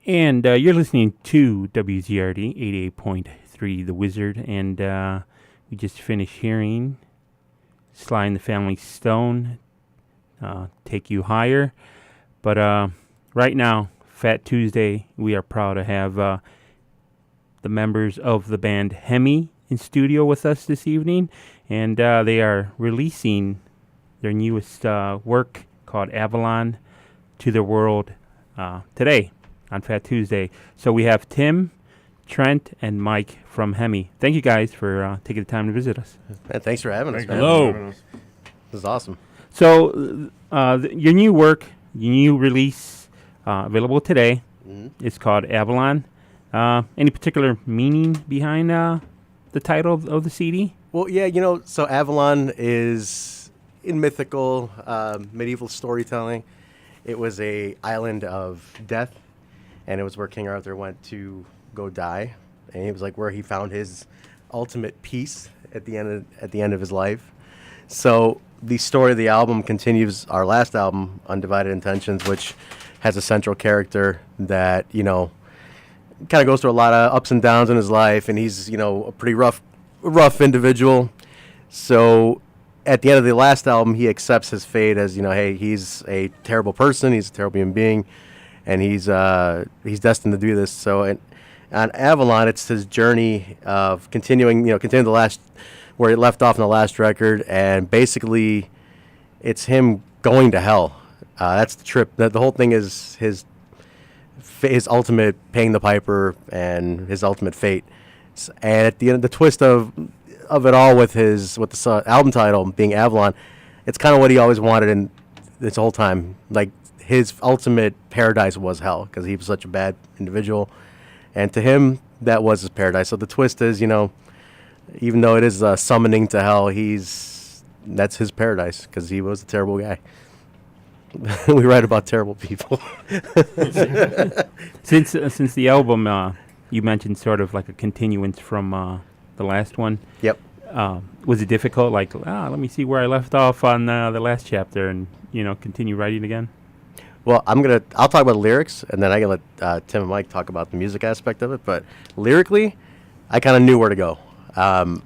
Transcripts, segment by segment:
And you're listening to WZRD 88.3, The Wizard, and we just finished hearing Sly and the Family Stone, Take You Higher. But right now, Fat Tuesday, we are proud to have the members of the band HEMI in studio with us this evening, and they are releasing their newest work called AVALON to the world today on Fat Tuesday. So we have Tim, Trent, and Mike from HEMI. Thank you guys for taking the time to visit us. Man, thanks for having us. Hello. This is awesome. So your new work, your new release, available today. Mm-hmm. It's called AVALON. Any particular meaning behind the title of the CD? Well, yeah, so Avalon is in mythical, medieval storytelling. It was a island of death, and it was where King Arthur went to go die, and it was like where he found his ultimate peace at the end of his life. So the story of the album continues our last album, Undivided Intentions, which has a central character that kind of goes through a lot of ups and downs in his life, and he's a pretty rough individual. So at the end of the last album, he accepts his fate as hey, he's a terrible person, he's a terrible human being, and he's destined to do this. So on Avalon, it's his journey of continuing the last where he left off in the last record, and basically it's him going to hell. That's the trip. The whole thing is his ultimate paying the piper and his ultimate fate. And at the end, the twist of it all with the album title being Avalon, it's kind of what he always wanted in this whole time. Like his ultimate paradise was hell because he was such a bad individual, and to him that was his paradise. So the twist is, even though it is summoning to hell, that's his paradise because he was a terrible guy. We write about terrible people. Since the album, you mentioned sort of like a continuance from the last one. Yep. Was it difficult? Like, let me see where I left off on the last chapter, and continue writing again. Well, I'll talk about the lyrics, and then I can let Tim and Mike talk about the music aspect of it. But lyrically, I kind of knew where to go. I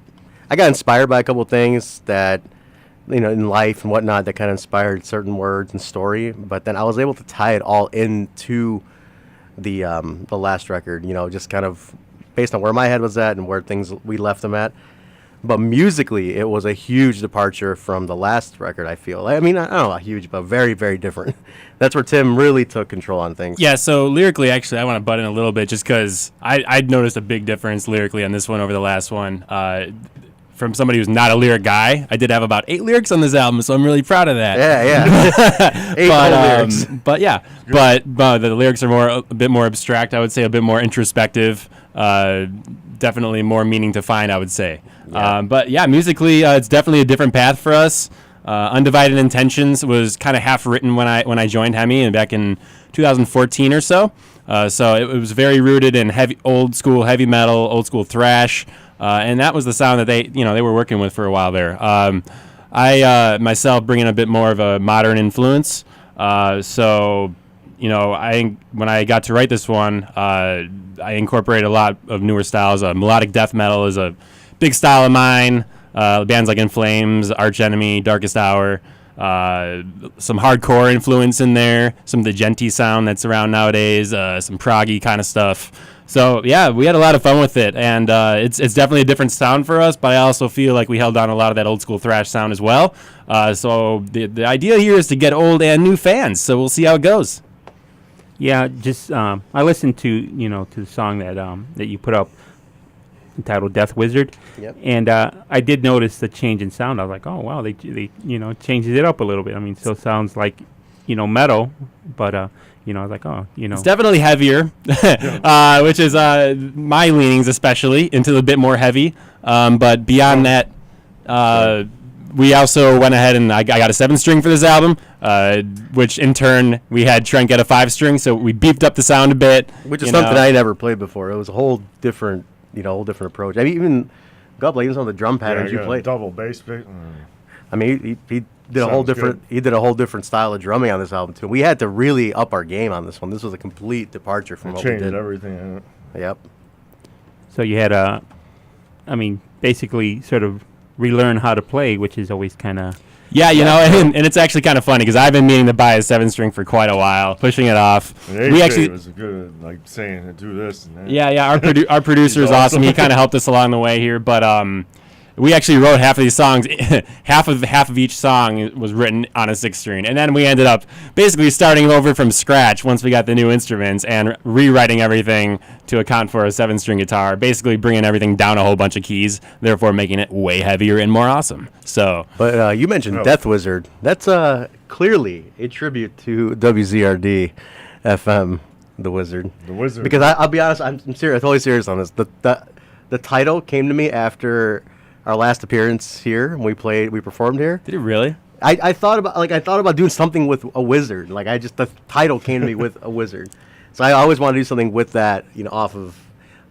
got inspired by a couple of things that, in life and whatnot, that kind of inspired certain words and story. But then I was able to tie it all into the last record, just kind of based on where my head was at and where we left them at. But musically, it was a huge departure from the last record, I feel. I mean, I don't know, huge, but very, very different. That's where Tim really took control on things. Yeah, so lyrically, actually, I want to butt in a little bit just because I'd noticed a big difference lyrically on this one over the last one. From somebody who's not a lyric guy, I did have about 8 lyrics on this album, so I'm really proud of that. Yeah. 8 lyrics. But yeah, but the lyrics are a bit more abstract, I would say, a bit more introspective, definitely more meaning to find, I would say. Yeah. But yeah, musically, it's definitely a different path for us. Undivided Intentions was kind of half written when I joined HEMI and back in 2014 or so. So it was very rooted in old school heavy metal, old school thrash, and that was the sound that they were working with for a while there. I myself bring in a bit more of a modern influence. So when I got to write this one, I incorporated a lot of newer styles. Melodic death metal is a big style of mine. Bands like In Flames, Arch Enemy, Darkest Hour, some hardcore influence in there, some of the genty sound that's around nowadays, some proggy kind of stuff. So yeah, we had a lot of fun with it, and it's definitely a different sound for us, but I also feel like we held on a lot of that old school thrash sound as well. So the idea here is to get old and new fans, so we'll see how it goes. Yeah, just I listened to the song that you put up entitled Death Wizard. Yep. And I did notice the change in sound. I was like, oh wow, they changes it up a little bit. I mean, still sounds like metal, but I was like, it's definitely heavier, which is my leanings, especially into a bit more heavy. But beyond that, we also went ahead and I got a 7-string for this album, which in turn we had Trent get a 5-string, so we beefed up the sound a bit. Which is something I never played before. It was a whole different approach. I mean, even some of the drum patterns you played. Double bass. I mean, he did a whole Sounds different. He did a whole different style of drumming on this album too. We had to really up our game on this one. This was a complete departure from what we Changed did. everything. Yep. So you had basically sort of relearn how to play, which is always kind of. Yeah, you know, and it's actually kind of funny because I've been meaning to buy a 7-string for quite a while, pushing it off. And We AJ actually, was good, like saying do this and that. yeah, our producer is He's awesome. He awesome. kind of helped us along the way here, but we actually wrote half of these songs. half of each song was written on a 6-string, and then we ended up basically starting over from scratch once we got the new instruments and rewriting everything to account for a 7-string guitar. Basically, bringing everything down a whole bunch of keys, therefore making it way heavier and more awesome. So, But you mentioned Oh. Death Wizard. That's clearly a tribute to WZRD FM, The Wizard. The Wizard. Because I'll be honest, I'm serious. Totally serious on this. The title came to me after our last appearance here. We performed here. did it really? I thought about doing something with a wizard. The title came to me with a wizard. So I always wanted to do something with that, off of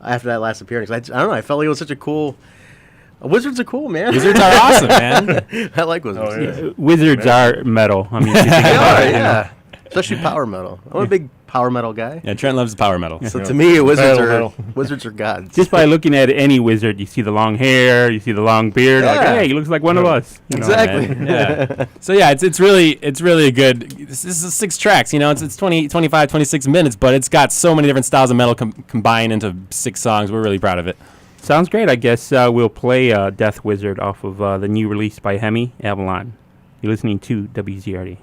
after that last appearance. I don't know. I felt like it was such a cool. Wizards are cool, man. Wizards are awesome, man. I like wizards. Oh, yeah. Wizards are metal. I mean, if you think They about are, it, yeah. Especially power metal. I'm a big power metal guy. Yeah, Trent loves power metal. So Yeah. to me, wizards Metal. are gods. Just by looking at any wizard, you see the long hair, you see the long beard. Like, Yeah. hey, he looks like one of us. you know. Exactly. Man. Yeah. So yeah, it's really a good. This is 6 tracks. You know, it's 20, 25, 26 minutes, but it's got so many different styles of metal combined into 6 songs. We're really proud of it. Sounds great. I guess we'll play Death Wizard off of the new release by HEMI, AVALON. You're listening to WZRD.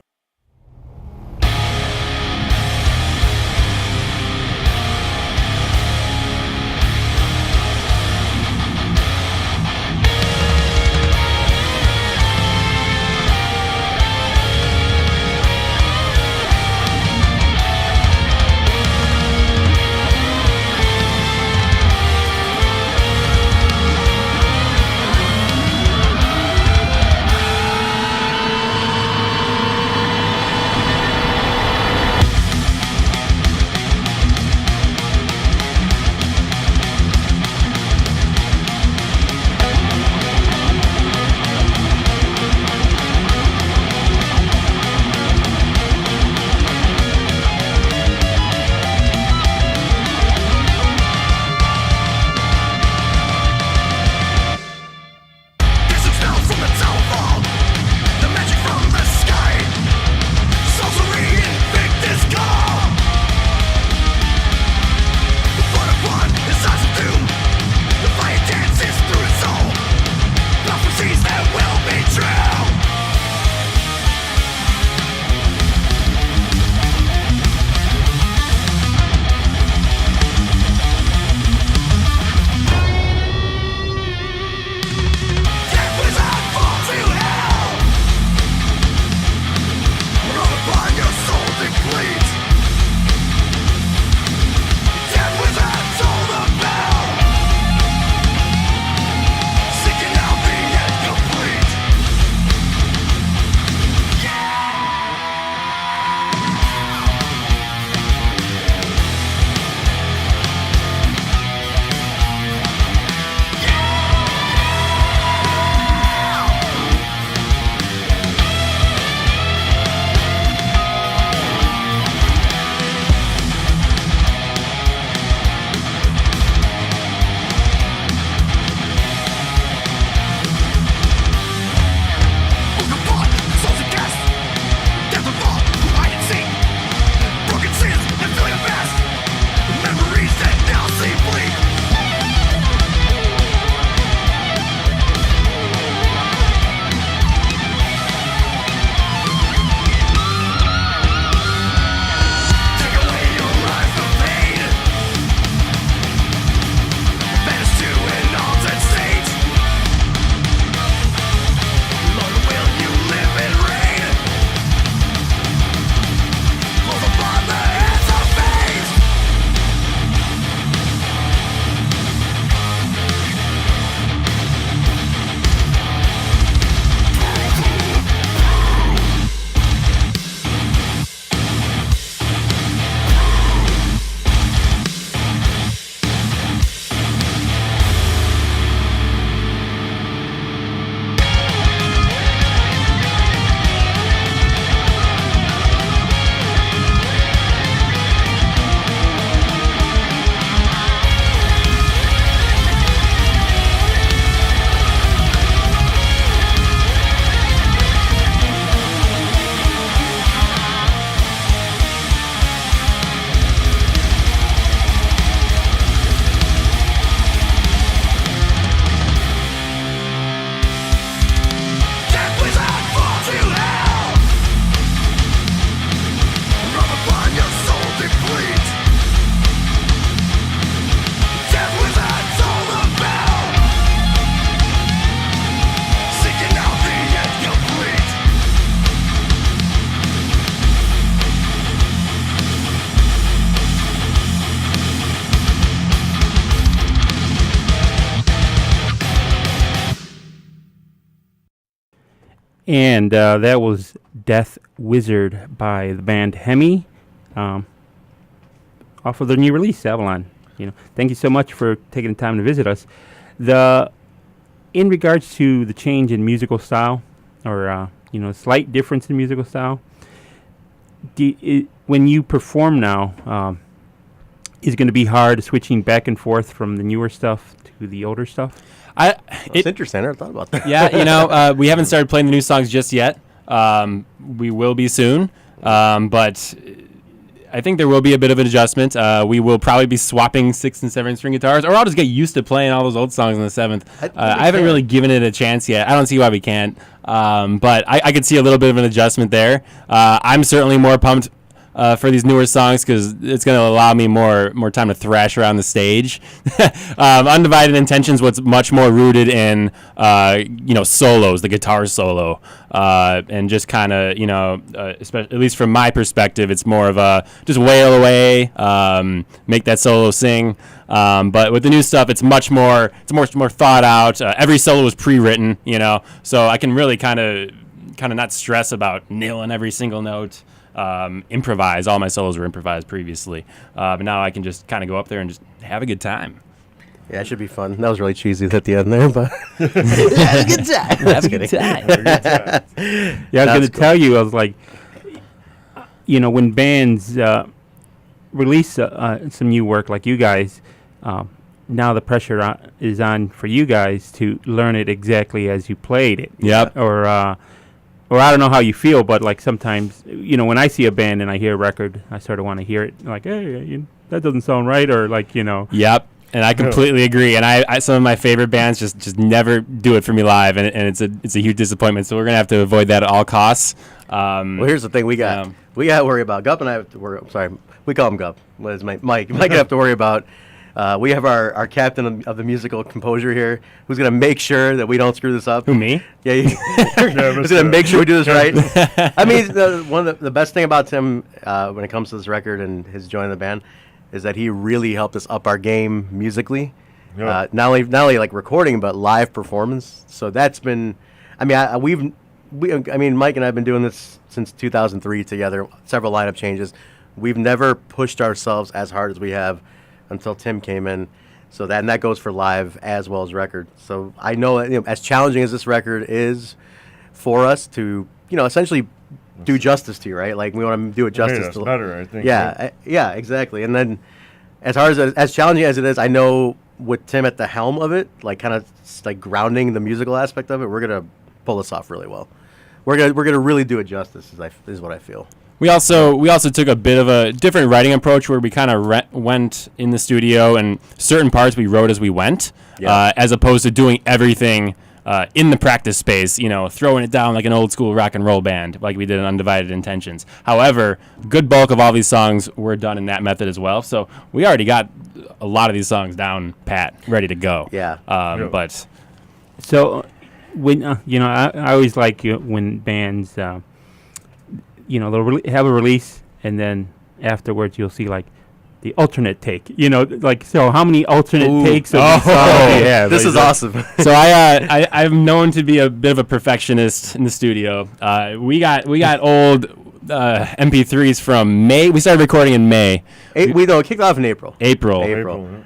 And that was Death Wizard by the band HEMI, off of their new release, Avalon. Thank you so much for taking the time to visit us. In regards to the change in musical style, or slight difference in musical style, when you perform now, is it going to be hard switching back and forth from the newer stuff to the older stuff? It's interesting. I never thought about that. Yeah, we haven't started playing the new songs just yet. We will be soon, but I think there will be a bit of an adjustment. We will probably be swapping 6 and 7 string guitars, or I'll just get used to playing all those old songs on the 7th. I haven't really given it a chance yet. I don't see why we can't, but I could see a little bit of an adjustment there. I'm certainly more pumped for these newer songs because it's going to allow me more time to thrash around the stage. Undivided Intentions was much more rooted in solos, the guitar solo, and just kind of at least from my perspective, it's more of a just wail away, make that solo sing. But with the new stuff, it's much more thought out. Every solo was pre-written, so I can really kind of not stress about nailing every single note. Improvise. All my solos were improvised previously, but now I can just kind of go up there and just have a good time. Yeah, it should be fun. That was really cheesy at the end there, but have a good time. Have a good time. Yeah, I was going to tell you, I was like, when bands release some new work like you guys, now the pressure is on for you guys to learn it exactly as you played it. Yep. Or I don't know how you feel, but like sometimes, when I see a band and I hear a record, I sort of want to hear it like, hey, that doesn't sound right, or like, Yep, and I completely agree. And I some of my favorite bands just never do it for me live, and it's a huge disappointment. So we're gonna have to avoid that at all costs. Well, here's the thing we got to worry about. Gup and I have to worry. Sorry, we call him Gup. What is Mike? Mike have to worry about. We have our captain of the musical composure here, who's going to make sure that we don't screw this up. Who, me? Yeah, he's going to make sure we do this right. I mean, one of the best thing about Tim when it comes to this record and his joining the band is that he really helped us up our game musically. Yeah. Not only like recording, but live performance. So that's been, I mean, Mike and I have been doing this since 2003 together. Several lineup changes. We've never pushed ourselves as hard as we have until Tim came in, so that goes for live as well as record. So I know, as challenging as this record is for us to, essentially do justice to, right? Like we want to do it justice. That's better, I think. Yeah, yeah, exactly. And then, as hard as challenging as it is, I know with Tim at the helm of it, like kind of like grounding the musical aspect of it, we're gonna pull this off really well. We're gonna really do it justice. Is what I feel. We also took a bit of a different writing approach where we kind of went in the studio and certain parts we wrote as we went, as opposed to doing everything in the practice space, throwing it down like an old school rock and roll band like we did in Undivided Intentions. However, good bulk of all these songs were done in that method as well. So we already got a lot of these songs down pat, ready to go. Yeah. But so when I always like when bands. They'll have a release, and then afterwards you'll see like the alternate take. So how many alternate takes of these songs do you have? This is awesome. So I'm known to be a bit of a perfectionist in the studio. We got old MP3s from May. We started recording in May. It kicked off in April.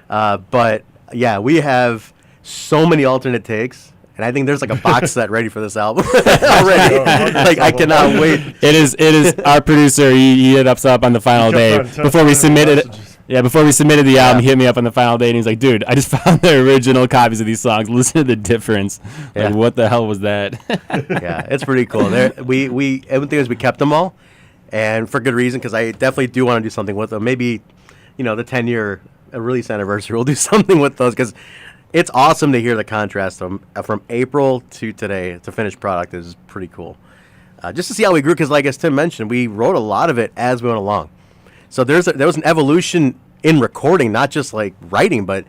But yeah, we have so many alternate takes. And I think there's like a box set ready for this album already. Like I cannot wait. It is our producer. He hit us up on the final day before we submitted it. Yeah, before we submitted the album, he hit me up on the final day and he's like, "Dude, I just found the original copies of these songs. Listen to the difference. Like, what the hell was that?" Yeah, it's pretty cool. Everything is we kept them all, and for good reason because I definitely do want to do something with them. Maybe, the 10-year release anniversary, we'll do something with those because. It's awesome to hear the contrast from April to today to finished product is pretty cool. Just to see how we grew, because like as Tim mentioned, we wrote a lot of it as we went along. So there was an evolution in recording, not just like writing, but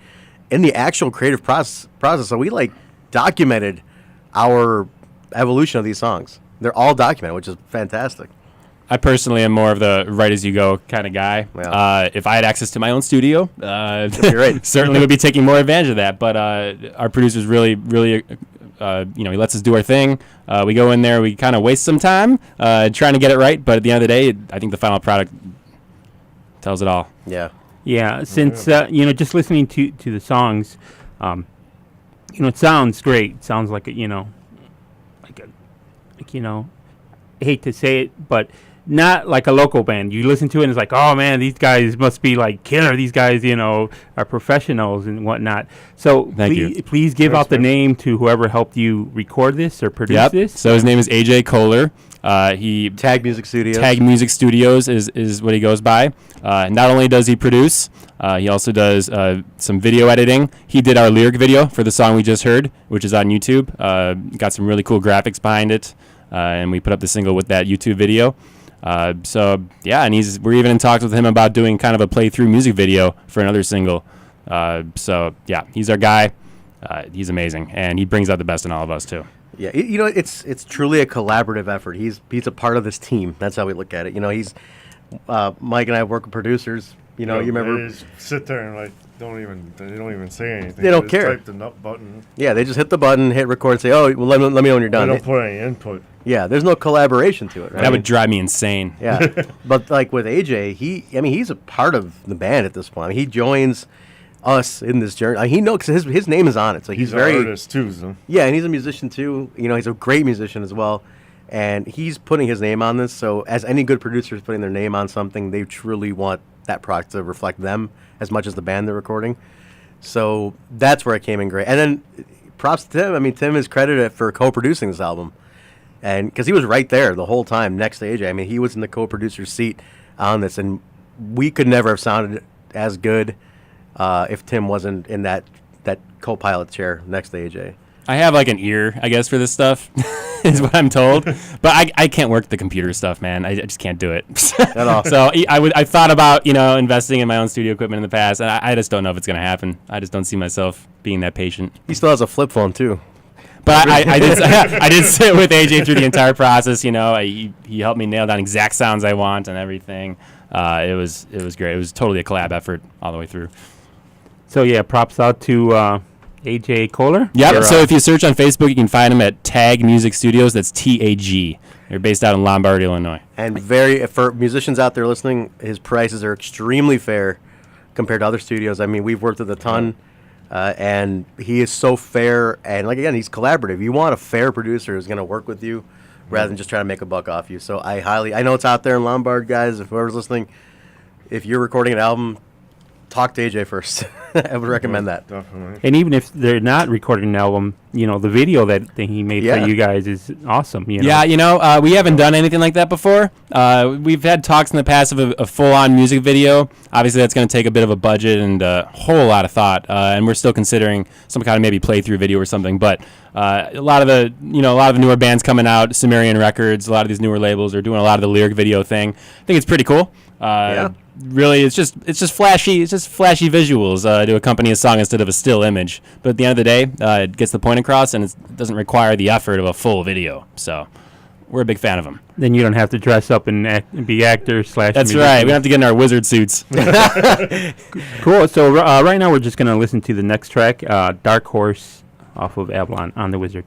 in the actual creative process. So we like documented our evolution of these songs. They're all documented, which is fantastic. I personally am more of the write-as-you-go kind of guy. Yeah. If I had access to my own studio, right. certainly would be taking more advantage of that. But our producers really, really he lets us do our thing. We go in there, we kind of waste some time trying to get it right, but at the end of the day, I think the final product tells it all. Yeah. Yeah, since just listening to the songs, it sounds great. It sounds like I hate to say it, but not like a local band. You listen to it and it's like, oh man, these guys must be like killer. These guys, are professionals and whatnot. So please give out the name to whoever helped you record this or produce this. So his name is AJ Kohler. He Tag Music Studios. Tag Music Studios is what he goes by. Not only does he produce, he also does some video editing. He did our lyric video for the song we just heard, which is on YouTube. Got some really cool graphics behind it, and we put up the single with that YouTube video. And we're even in talks with him about doing kind of a playthrough music video for another single. He's our guy. He's amazing, and he brings out the best in all of us too. Yeah, it's truly a collaborative effort. He's a part of this team. That's how we look at it. He's Mike and I work with producers. You remember? They just sit there and they don't even say anything. They don't just care. Type the button. Yeah, they just hit the button, hit record, and say, "Oh, well, let me know when you're done." They don't put any input. Yeah, there's no collaboration to it. Right? That would drive me insane. Yeah, but like with AJ, he's a part of the band at this point. He joins us in this journey. He knows because his name is on it, so he's very an artist too. So. Yeah, and he's a musician too. He's a great musician as well, and he's putting his name on this. So as any good producer is putting their name on something, they truly want that product to reflect them as much as the band they're recording. So that's where it came in great. And then props to Tim. Tim is credited for co-producing this album, and because he was right there the whole time next to AJ. He was in the co-producer seat on this, and we could never have sounded as good if Tim wasn't in that co-pilot chair next to AJ. I have like an ear, I guess, for this stuff, is what I'm told. But I can't work the computer stuff, man. I just can't do it. At all. So I thought about, investing in my own studio equipment in the past, and I just don't know if it's going to happen. I just don't see myself being that patient. He still has a flip phone, too. But I did sit with AJ through the entire process, He helped me nail down exact sounds I want and everything. It was great. It was totally a collab effort all the way through. So, yeah, props out to AJ Kohler. Yep. So if you search on Facebook, you can find him at Tag Music Studios. That's TAG. They're based out in Lombard, Illinois. And for musicians out there listening, his prices are extremely fair compared to other studios. We've worked with a ton, and he is so fair. And he's collaborative. You want a fair producer who's going to work with you rather than just trying to make a buck off you. So I know it's out there in Lombard, guys. If whoever's listening, if you're recording an album, talk to AJ first. I would recommend that. Definitely. And even if they're not recording an album, the video that he made for you guys is awesome. Yeah, we haven't done anything like that before. We've had talks in the past of a full-on music video. Obviously, that's going to take a bit of a budget and a whole lot of thought. And we're still considering some kind of maybe playthrough video or something. But a lot of the newer bands coming out, Sumerian Records, a lot of these newer labels are doing a lot of the lyric video thing. I think it's pretty cool. Really, it's just flashy. It's just flashy visuals to accompany a song instead of a still image. But at the end of the day, it gets the point across, and it doesn't require the effort of a full video. So we're a big fan of them. Then you don't have to dress up and be actors / That's musicians. right. We don't have to get in our wizard suits. Cool. So right now we're just gonna listen to the next track, "Dark Horse" off of Avalon on the Wizard.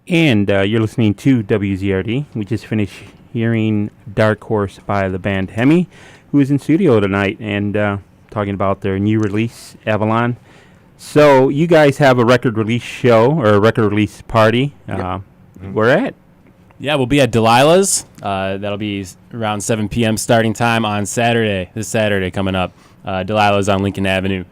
And you're listening to WZRD. We just finished hearing Dark Horse by the band HEMI, who is in studio tonight and talking about their new release, AVALON. So you guys have a record release show or a record release party. Where at? Yeah, we'll be at Delilah's. That'll be around 7 p.m. starting time on Saturday. This Saturday coming up. Delilah's on Lincoln Avenue.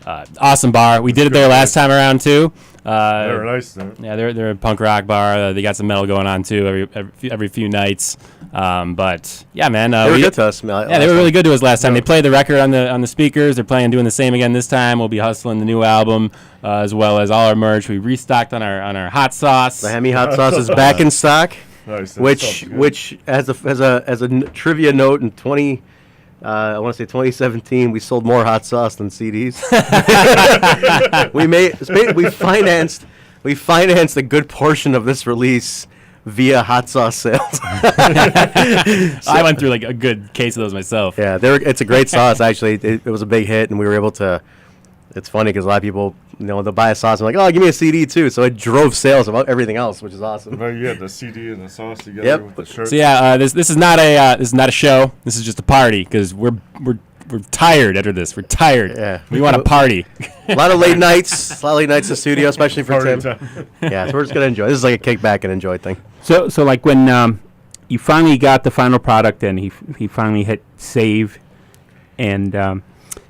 Awesome bar. We did it there last time around too. They're nice. Yeah, they're a punk rock bar. They got some metal going on too every few nights. But yeah, man, They were good to us. Yeah, they were really good to us last time. They played the record on the speakers. They're planning on doing the same again this time. We'll be hustling the new album as well as all our merch. We restocked on our hot sauce. The HEMI hot sauce is back in stock. Nice. Which as a trivia note in 2017, we sold more hot sauce than CDs. we financed a good portion of this release via hot sauce sales. I went through like a good case of those myself. Yeah, it's a great sauce actually. It was a big hit, and we were able to. It's funny because a lot of people, they'll buy a sauce and like, oh, give me a CD too. So it drove sales about everything else, which is awesome. But you had the CD and the sauce together with the shirt. So yeah, this is not a show. This is just a party because we're tired after this. We're tired. Yeah. We want to party. A lot of late nights. In the studio, especially for Party Tim. time. Yeah, so we're just gonna enjoy. This is like a kick back and enjoy thing. So like when you finally got the final product and he finally hit save, and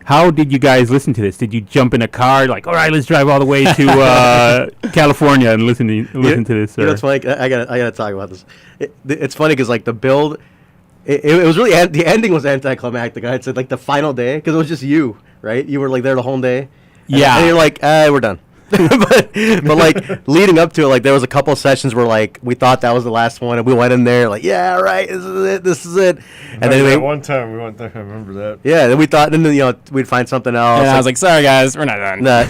how did you guys listen to this? Did you jump in a car like, all right, let's drive all the way to California and listen to this? It's funny. I gotta talk about this. It's funny because like the build, it was really the ending was anticlimactic. I said like the final day because it was just you, right? You were like there the whole day. And you're like, we're done. but like leading up to it, like there was a couple sessions where like we thought that was the last one, and we went in there like, yeah, right, this is it. And then one time we went there, I remember that. Yeah, then we thought, and then we'd find something else. And I was like, sorry guys, we're not done.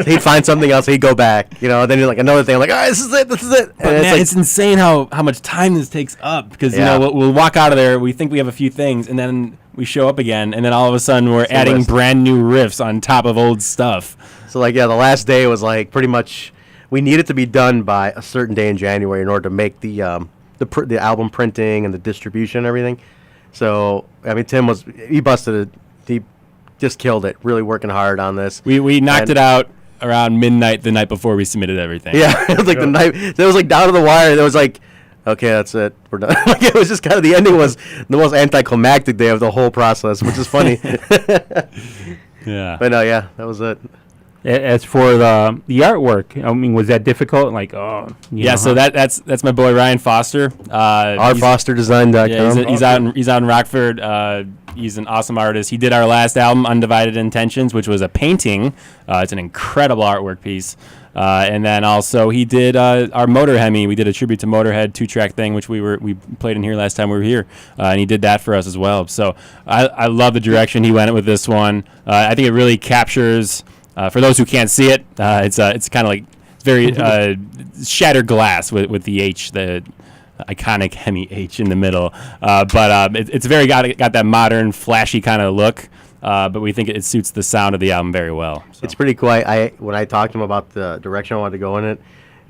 He'd find something else, he'd go back, then you're like another thing, like, all right, this is it. But And man, it's insane how much time this takes up because we'll walk out of there, we think we have a few things, and then we show up again, and then all of a sudden we're adding brand new riffs on top of old stuff. So like, the last day was like pretty much we needed to be done by a certain day in January in order to make the album printing and the distribution and everything. So I mean, Tim he busted it. He just killed it, really working hard on this. We knocked it out around midnight the night before we submitted everything. Yeah, it was like the night. It was like down to the wire. There was like, okay, that's it. We're done. Like, it was just kind of the ending was the most anticlimactic day of the whole process, which is funny. Yeah. But no, that was it. As for the artwork, I mean, was that difficult? Like, so that's my boy Ryan Foster. RFosterDesign.com. Yeah, he's out in Rockford. He's an awesome artist. He did our last album, Undivided Intentions, which was a painting. It's an incredible artwork piece. And then also he did our Motor HEMI. We did a tribute to Motorhead 2-track thing, which we played in here last time we were here, and he did that for us as well. So I love the direction he went with this one. I think it really captures. For those who can't see it, it's kind of like very shattered glass with the H, the iconic HEMI H in the middle. But it's very got that modern, flashy kind of look. But we think it suits the sound of the album very well. So. It's pretty cool. When I talked to him about the direction I wanted to go in it,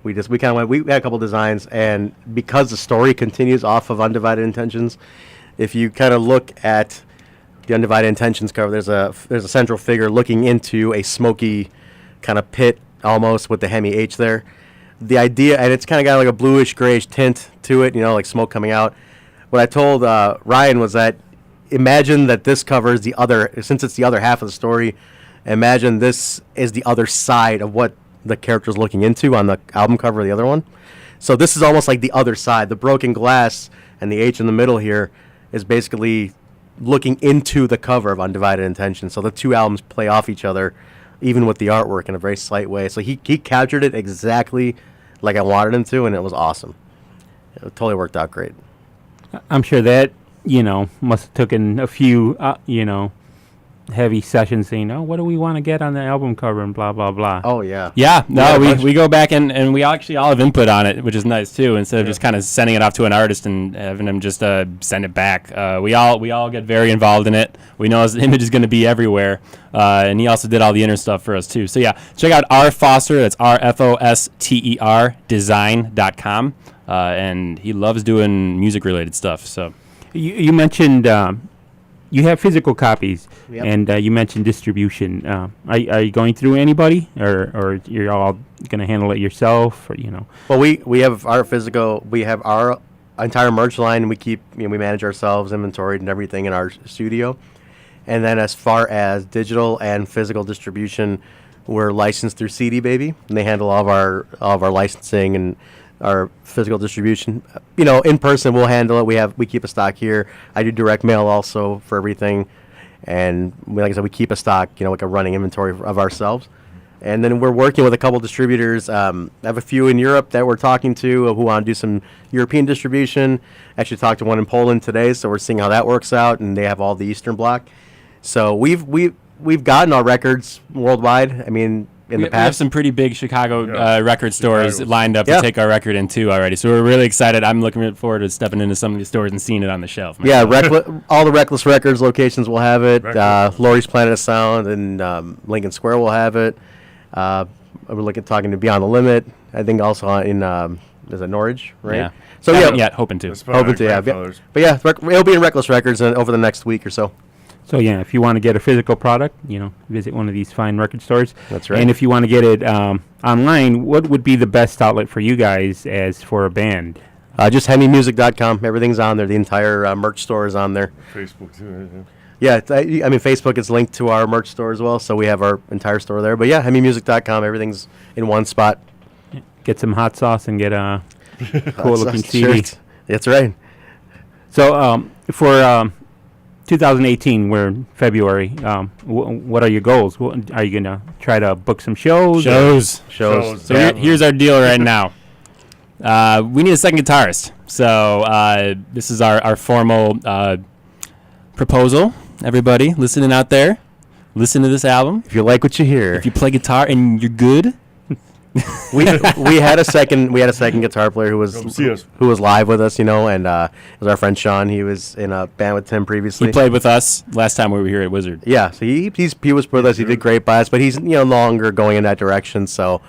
we kind of went. We had a couple designs, and because the story continues off of Undivided Intentions, if you kind of look at the Undivided Intentions cover, there's a central figure looking into a smoky kind of pit almost with the HEMI H there. The idea, and it's kind of got like a bluish grayish tint to it, like smoke coming out. What I told Ryan was that imagine that this covers since it's the other half of the story, imagine this is the other side of what the character's looking into on the album cover of the other one. So this is almost like the other side. The broken glass and the H in the middle here is basically looking into the cover of Undivided Intention. So the two albums play off each other, even with the artwork in a very slight way. So he captured it exactly like I wanted him to, and it was awesome. It totally worked out great. I'm sure that must have taken a few heavy sessions saying, "Oh, what do we want to get on the album cover?" and blah blah blah. Oh yeah. Yeah, no, got a we bunch. we go back and we actually all have input on it, which is nice too. Instead of just kind of sending it off to an artist and having them just send it back, we all get very involved in it. We know his image is going to be everywhere, and he also did all the inner stuff for us too. So yeah, check out R Foster. That's RFOSTER design.com, and he loves doing music related stuff. So You mentioned you have physical copies, Yep. and you mentioned distribution. Are you going through anybody, or you're all going to handle it yourself, or Well, we have our physical. We have our entire merch line. We keep we manage ourselves, inventoried and everything in our studio. And then as far as digital and physical distribution, we're licensed through CD Baby, and they handle all of our licensing and our physical distribution. In person we'll handle it. We keep a stock here. I do direct mail also for everything, and like I said, we keep a stock, like a running inventory of ourselves. And then we're working with a couple distributors. I have a few in Europe that we're talking to who want to do some European distribution. Actually talked to one in Poland today, so we're seeing how that works out, and they have all the Eastern Bloc. So we've gotten our records worldwide. I mean, in the we have past. some pretty big Chicago record stores Chicago. lined up Yeah. to take our record in too already. So we're really excited. I'm looking forward to stepping into some of these stores and seeing it on the shelf. Yeah, all the Reckless Records locations will have it. Reckless. Lori's Planet of Sound and Lincoln Square will have it. We're talking to Beyond the Limit. I think also in is it Norwich, right? Yeah. So Haven't yeah, yet, hoping to. It's probably hoping to have. Yeah. grandfathers. But yeah, it'll be in Reckless Records over the next week or so. So yeah, if you want to get a physical product, visit one of these fine record stores. That's right. And if you want to get it online, what would be the best outlet for you guys as for a band? Just HEMImusic.com. Everything's on there. The entire merch store is on there. Facebook too. Right? Yeah, I mean, Facebook is linked to our merch store as well, so we have our entire store there. But yeah, HEMImusic.com. Everything's in one spot. Get some hot sauce and get a cool looking That's CD. That's right. So for 2018, we're in February. What are your goals? Are you gonna try to book some shows? Shows. Shows. So here's our deal right now. We need a second guitarist. So this is our formal proposal. Everybody listening out there, listen to this album. If you like what you hear, If you play guitar and you're good, we had a second guitar player who Come see us. was live with us, and it was our friend Sean. He was in a band with Tim previously. he played with us last time we were here at Wizard. Yeah, so he was with us. He did great by us, but he's no longer going in that direction. So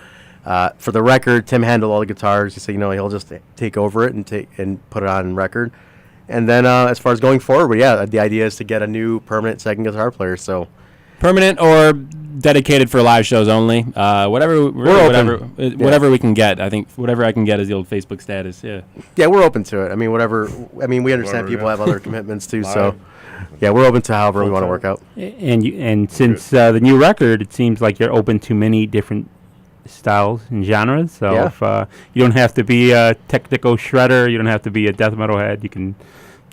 for the record, Tim handled all the guitars. He said he'll just take over it and put it on record. And then as far as going forward, yeah, the idea is to get a new permanent second guitar player. So Permanent or dedicated for live shows only. Whatever we can get. I think whatever I can get is the old Facebook status. Yeah. yeah, we're open to it. I mean, whatever. I mean, we understand Whatever, people yeah. have other commitments too. So Live. yeah, we're open to however we want to work out. And since the new record, it seems like you're open to many different styles and genres. So Yeah. if you don't have to be a technical shredder, you don't have to be a death metal head. You can.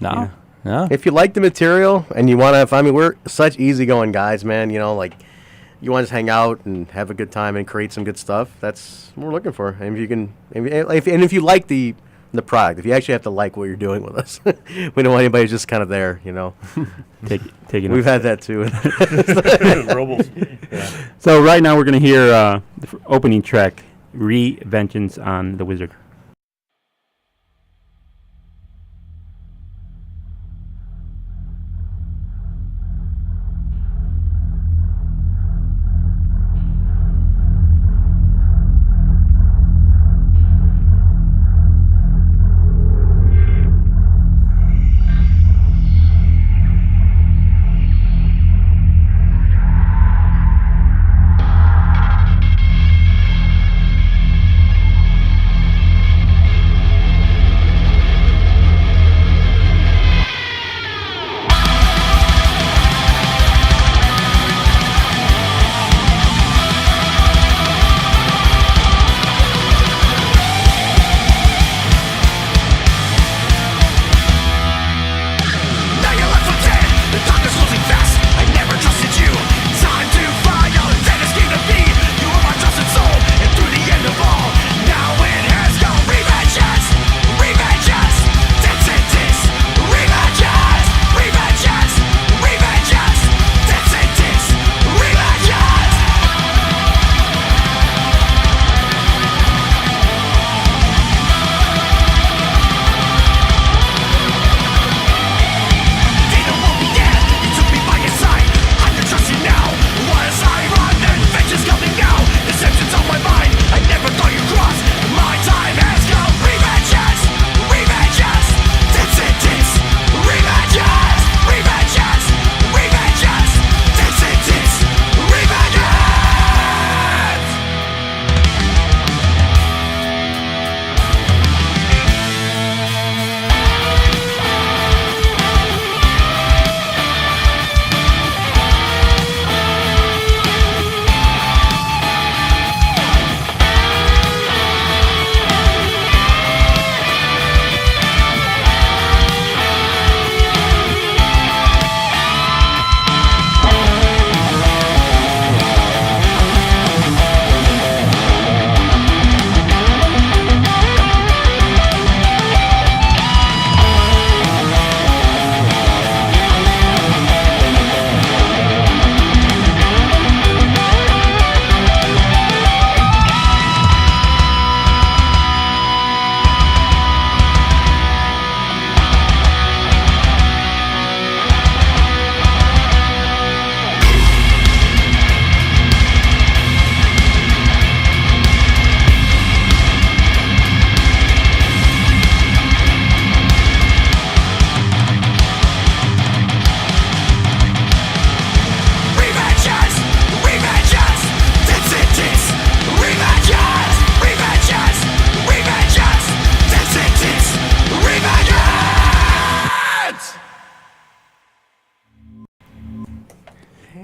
No. Yeah. No. If you like the material and you want to, we're such easygoing guys, man. You want to just hang out and have a good time and create some good stuff. That's what we're looking for. And if you can, if you like the product, if you actually have to like what you're doing with us, we don't want anybody who's just kind of there. Taking We've had that too. Robles. So right now we're going to hear the opening track, Revengeance on the Wizard.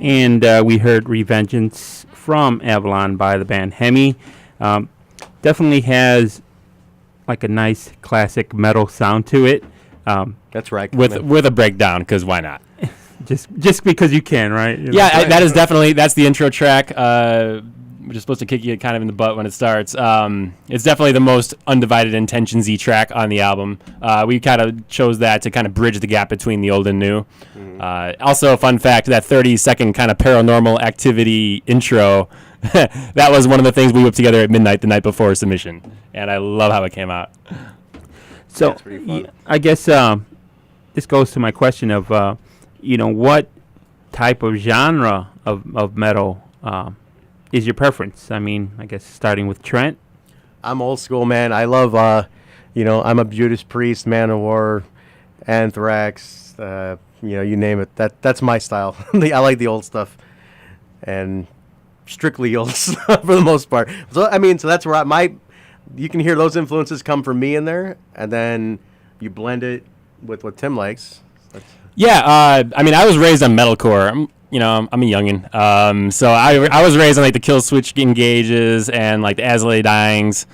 And we heard Revengeance from Avalon by the band HEMI. Definitely has like a nice classic metal sound to it. That's right. With a breakdown, because why not? Just because you can, right? Yeah, that is definitely, that's the intro track, which is supposed to kick you kind of in the butt when it starts. It's definitely the most undivided intentions-y track on the album. We kind of chose that to kind of bridge the gap between the old and new. Also, a fun fact, that 30-second kind of paranormal activity intro, that was one of the things we whipped together at midnight the night before submission, and I love how it came out. So, That's pretty fun. I guess this goes to my question of, what type of genre of metal is your preference? I mean, I guess starting with Trent. I'm old school, man. I love, I'm a Judas Priest, Manowar, Anthrax, you name it. That's my style. I like the old stuff, and strictly old stuff for the most part. So that's where you can hear those influences come from me in there, and then you blend it with what Tim likes. Yeah, I was raised on metalcore. I'm a youngin. So I was raised on like the Kill Switch Engages and like the Azalea Dyings.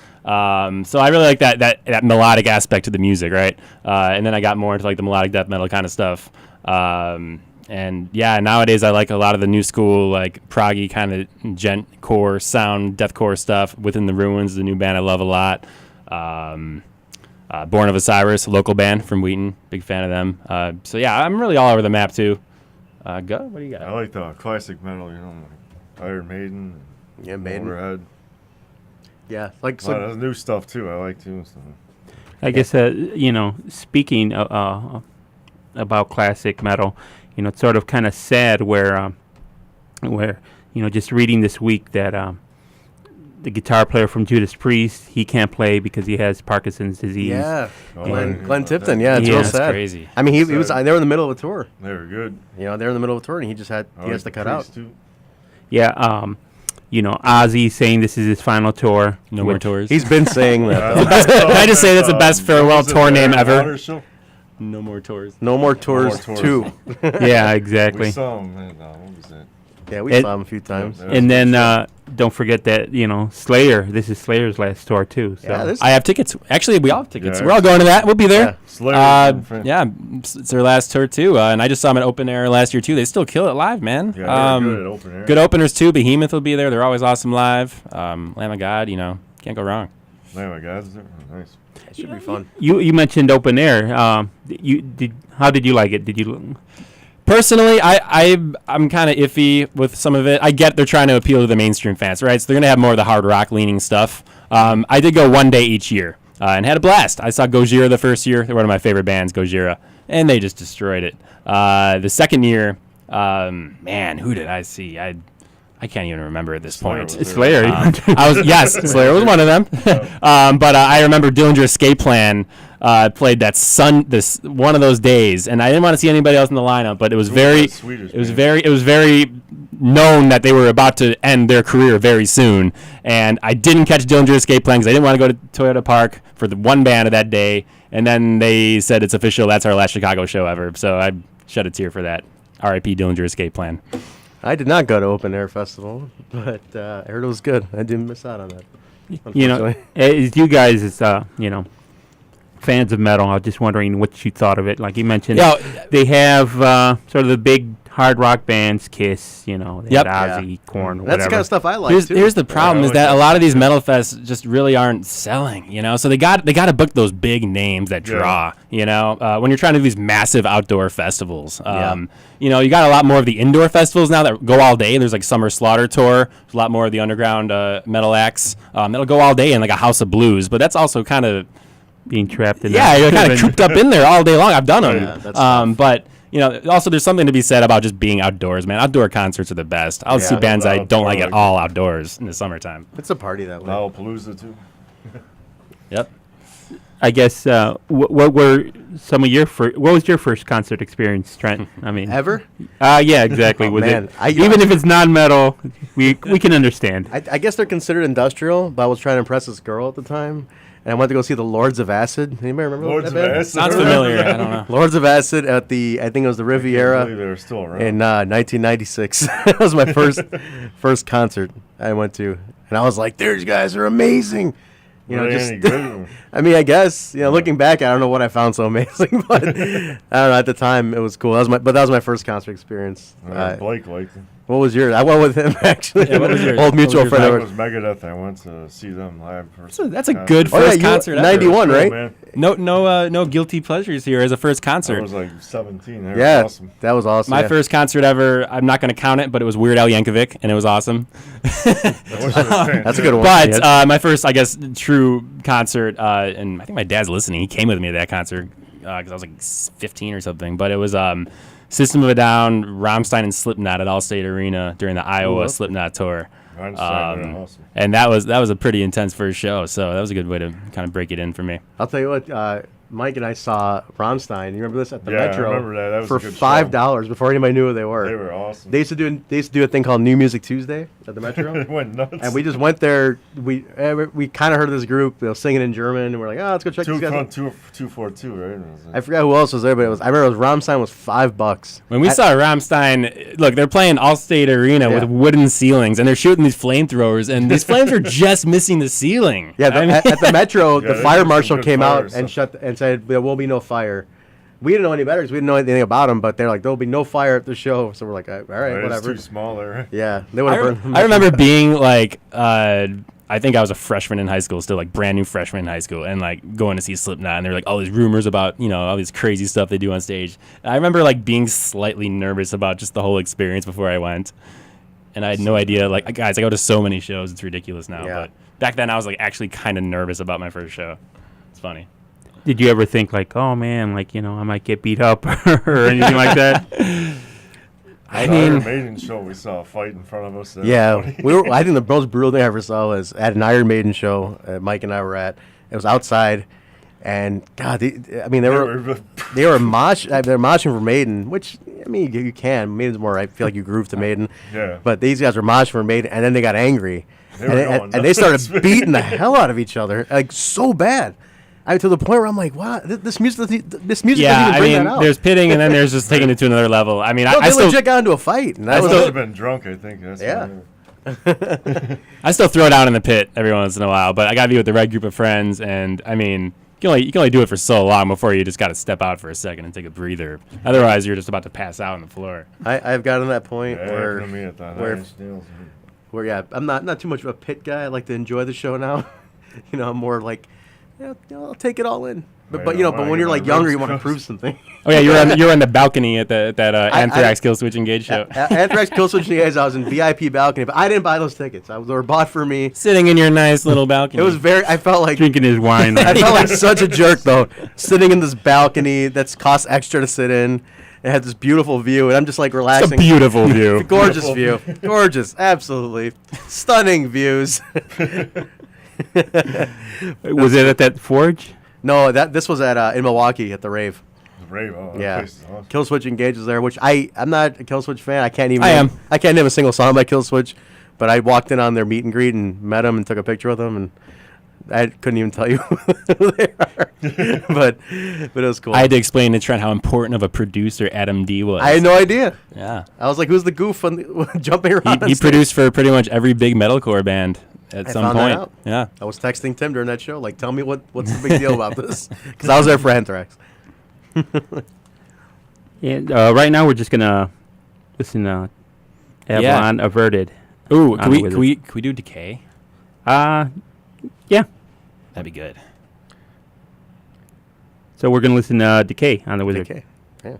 So I really like that melodic aspect to the music, right? And then I got more into like the melodic death metal kind of stuff. And yeah, nowadays I like a lot of the new school, like proggy kind of gent-core sound, deathcore stuff. Within the Ruins, the new band I love a lot. Born of Osiris, a local band from Wheaton, big fan of them. So yeah, I'm really all over the map too. Go, what do you got? I like the classic metal, like Iron Maiden, Maiden. Motorhead. Yeah, like A lot of new stuff too. I like too. So. I guess speaking about classic metal, it's sort of kind of sad where just reading this week that the guitar player from Judas Priest, he can't play because he has Parkinson's disease. Yeah, Oh, Glenn Tipton. Yeah, it's Yeah, real that's sad. crazy. I mean, he was. They were in the middle of a tour. They were good. They're in the middle of a tour, and he just has to cut out. Too. Yeah, Ozzy saying this is his final tour. No more tours. He's been saying that. Can I just say that's the best farewell tour name ever? Water Show? No more tours. No more tours. tours. 2. Yeah, exactly. We saw him. What was that? Yeah, we saw him a few times. Yeah. And then don't forget that Slayer. This is Slayer's last tour too. So. Yeah, I have tickets. Actually, we all have tickets. Yeah. We're all going to that. We'll be there. Yeah. Slayer. Yeah, it's their last tour too, and I just saw them at open air last year too. They still kill it live, man. Yeah, they're good at open air. Good openers too. Behemoth will be there. They're always awesome live. Lamb of God, can't go wrong. Lamb of God's there. Nice. It should be fun. You mentioned open air. How did you like it? Did you? Personally, I'm kind of iffy with some of it. I get they're trying to appeal to the mainstream fans, right? So they're gonna have more of the hard rock leaning stuff. I did go one day each year and had a blast. I saw Gojira the first year. They're one of my favorite bands, Gojira, and they just destroyed it. The second year, man, who did I see? I can't even remember at this point. was Slayer. Slayer was one of them. But I remember Dillinger Escape Plan played this one of those days, and I didn't want to see anybody else in the lineup. But it was very known that they were about to end their career very soon. And I didn't catch Dillinger Escape Plan because I didn't want to go to Toyota Park for the one band of that day. And then they said it's official. That's our last Chicago show ever. So I shed a tear for that. R.I.P. Dillinger Escape Plan. I did not go to Open Air Festival, but I heard it was good. I didn't miss out on that. As you guys, fans of metal, I was just wondering what you thought of it. Like you mentioned, they have sort of the big hard rock bands, Kiss, they had Ozzy, Korn, whatever. That's the kind of stuff I like, too. Here's the problem is that a lot of these metal fests just really aren't selling, So they got to book those big names that draw, when you're trying to do these massive outdoor festivals. You got a lot more of the indoor festivals now that go all day. There's like Summer Slaughter Tour. There's a lot more of the underground metal acts that'll go all day in like a House of Blues, but that's also kind of being trapped in you're kind of cooped up in there all day long. I've done them. Yeah, that's but also there's something to be said about just being outdoors, man. Outdoor concerts are the best. I'll see bands I don't like at all outdoors in the summertime. It's a party that way. Lollapalooza too. Yep. I guess what were some of your what was your first concert experience, Trent? I mean, Ever? Yeah, exactly. Oh, Was man. it even if it's non-metal, we can understand. I guess they're considered industrial, but I was trying to impress this girl at the time, and I went to go see the Lords of Acid. Anybody remember Lords that of band? Acid. Sounds familiar. I don't know. Lords of Acid at the, I think it was the I can't believe Riviera they were still around. in 1996. That was my first concert I went to, and I was like, "These guys are amazing." You know, Were they just any good? I mean, I guess looking back, I don't know what I found so amazing, but I don't know. At the time, it was cool. That was my first concert experience. Blake liked them. What was yours? I went with him actually. Yeah, what was yours? Old mutual What was friend yours? of That ours. was Megadeth. I went to see them live. That's a good Oh, yeah, first you- concert ever. 91, right? Man. No guilty pleasures here as a first I concert. was like 17. They were Yeah, awesome. that was awesome. My yeah. first concert ever, I'm not going to count it, but it was Weird Al Yankovic, and it was awesome. That's a good one. But Yes. my first, I guess, true concert, and I think my dad's listening. He came with me to that concert because I was like 15 or something. But it was System of a Down, Rammstein, and Slipknot at Allstate Arena during the Iowa okay. Slipknot tour. They're awesome. And that was a pretty intense first show. So that was a good way to kind of break it in for me. I'll tell you what, Mike and I saw Rammstein. You remember this at the Yeah, I Metro? remember that. That was for a good show. $5 before anybody knew who they were. They were awesome. They used to do a thing called New Music Tuesday at the Metro. They went nuts. And we just went there. We kind of heard of this group, singing in German, and we're like, oh, let's go check these guys out. 242, right? I forgot who else was there, but I remember it was Rammstein was $5. When we saw Rammstein, look, they're playing Allstate Arena Yeah. with wooden ceilings, and they're shooting these flamethrowers, and these flames are just missing the ceiling. Yeah, at the Metro, Yeah, the they fire did some marshal good came fire out and stuff. and said there will be no fire. We didn't know any better because we didn't know anything about them, but they're like, there will be no fire at the show. So we're like, all right, It's whatever. too small there. Yeah, they would I, have re- burned. I remember being like, I think I was a freshman in high school, still like brand new freshman in high school, and like going to see Slipknot, and there were like all these rumors about all these crazy stuff they do on stage. And I remember like being slightly nervous about just the whole experience before I went, and I had no idea. Like, guys, I go to so many shows, it's ridiculous now. Yeah. But back then, I was like actually kind of nervous about my first show. It's funny. Did you ever think like, oh man, like I might get beat up or anything like that? I The mean, Iron Maiden show, we saw a fight in front of us. That was Yeah, funny. I think the most brutal thing I ever saw was at an Iron Maiden show. Mike and I were at. It was outside, and God, they were moshing for Maiden, which I mean you can. Maiden's more. I feel like you groove to Maiden. Yeah. But these guys were moshing for Maiden, and then they got angry, They were going and they started nuts. beating the hell out of each other, like so bad. To the point where I'm like, wow, this music doesn't yeah, even I bring mean, that out. there's pitting, and then there's just taking it to another level. I mean, No, I they still legit got into a fight, and that I was Must have been drunk, I think. That's Yeah. I still throw down in the pit every once in a while, but I gotta be with the right group of friends, and I mean, you can only do it for so long before you just gotta step out for a second and take a breather. Otherwise, you're just about to pass out on the floor. I've gotten to that point Yeah, where happened to me at that where- Nine Inch Nails. where I'm not too much of a pit guy. I like to enjoy the show now. I'm more like, I'll take it all in. But Right, but I when you're get like my younger, ribs you want to crossed. prove something. Oh yeah, you're on the balcony at that Anthrax Kill Switch Engage show, Anthrax Killswitch days, I was in VIP balcony, but I didn't buy those tickets. They were bought for me. sitting in your nice little balcony. It was I felt like Drinking his wine. I felt like such a jerk though, sitting in this balcony that's cost extra to sit in. It had this beautiful view, and I'm just like It's a relaxing. beautiful view. Gorgeous view, gorgeous, absolutely stunning views. Was it at that forge? No, this was at in Milwaukee at the rave. Rave. Oh, that Yeah, place is awesome. Killswitch Engage is there, which I'm not a Killswitch fan. I can't name a single song by Killswitch, but I walked in on their meet and greet and met them and took a picture with them, and I couldn't even tell you who they are. but it was cool. I had to explain to Trent how important of a producer Adam D was. I had no idea. Yeah, I was like, who's the goof jumping around? on he stage? produced for pretty much every big metalcore band at I some found that point. out. Yeah. I was texting Tim during that show, like, tell me what's the big deal about this, because I was there for Anthrax. And right now we're just gonna listen to Avalon Averted. Ooh, On can the we, Wizard. can we can we do Decay? Yeah. That'd be good. So we're gonna listen to Decay on the Wizard. Okay. Yeah.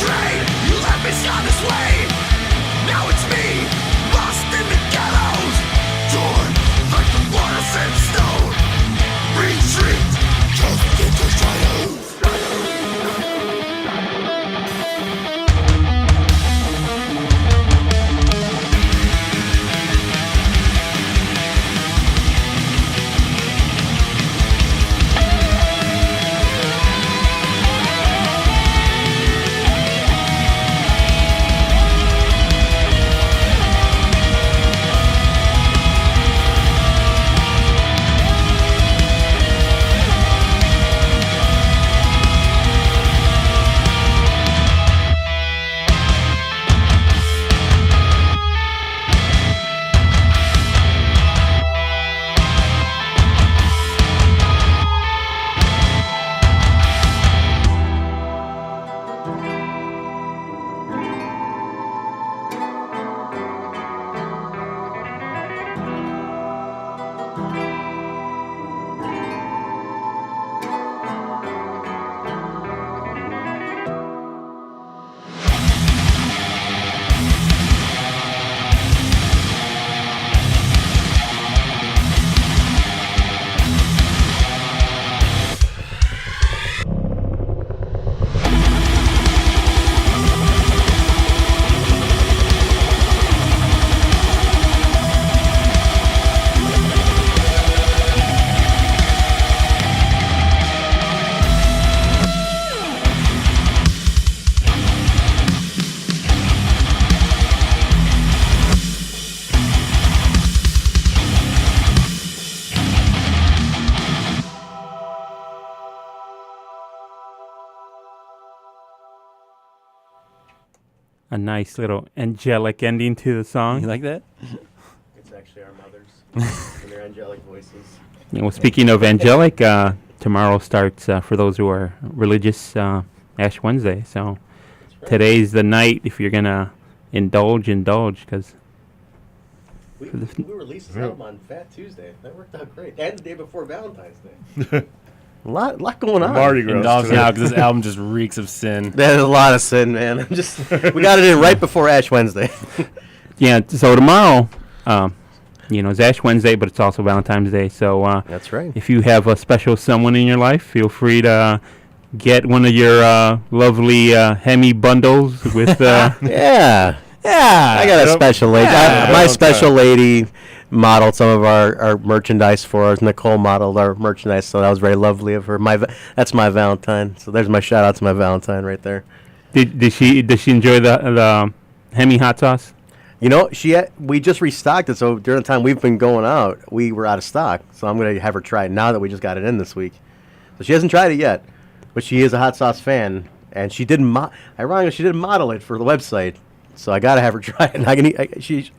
betrayed. You left me scarred this way. Now it's me, lost in the ghettos, torn like the waters and stone. Retreat, just get the shadows. A nice little angelic ending to the You song. like that? It's actually our mothers and their angelic voices. Well, speaking of angelic, tomorrow starts, for those who are religious, Ash Wednesday. So today's the night if you're going to indulge, because We released this album on Fat Tuesday. That worked out great. And the day before Valentine's Day. A lot going on. Mardi Gras. Indulge today. now because this album just reeks of sin. There's a lot of sin, man. We got it in right before Ash Wednesday. yeah, so tomorrow, it's Ash Wednesday, but it's also Valentine's Day. So That's right. if you have a special someone in your life, feel free to get one of your lovely HEMI bundles with... Yeah. Yeah. I got a special lady. Yeah. My special lady modeled some of our merchandise for us. Nicole modeled our merchandise, so that was very lovely of her. That's my Valentine. So there's my shout out to my Valentine right there. Did she enjoy the HEMI hot sauce? We just restocked it, so during the time we've been going out, we were out of stock. So I'm going to have her try it now that we just got it in this week. So she hasn't tried it yet, but she is a hot sauce fan, and she didn't ironically, she didn't model it for the website. So I got to have her try it. She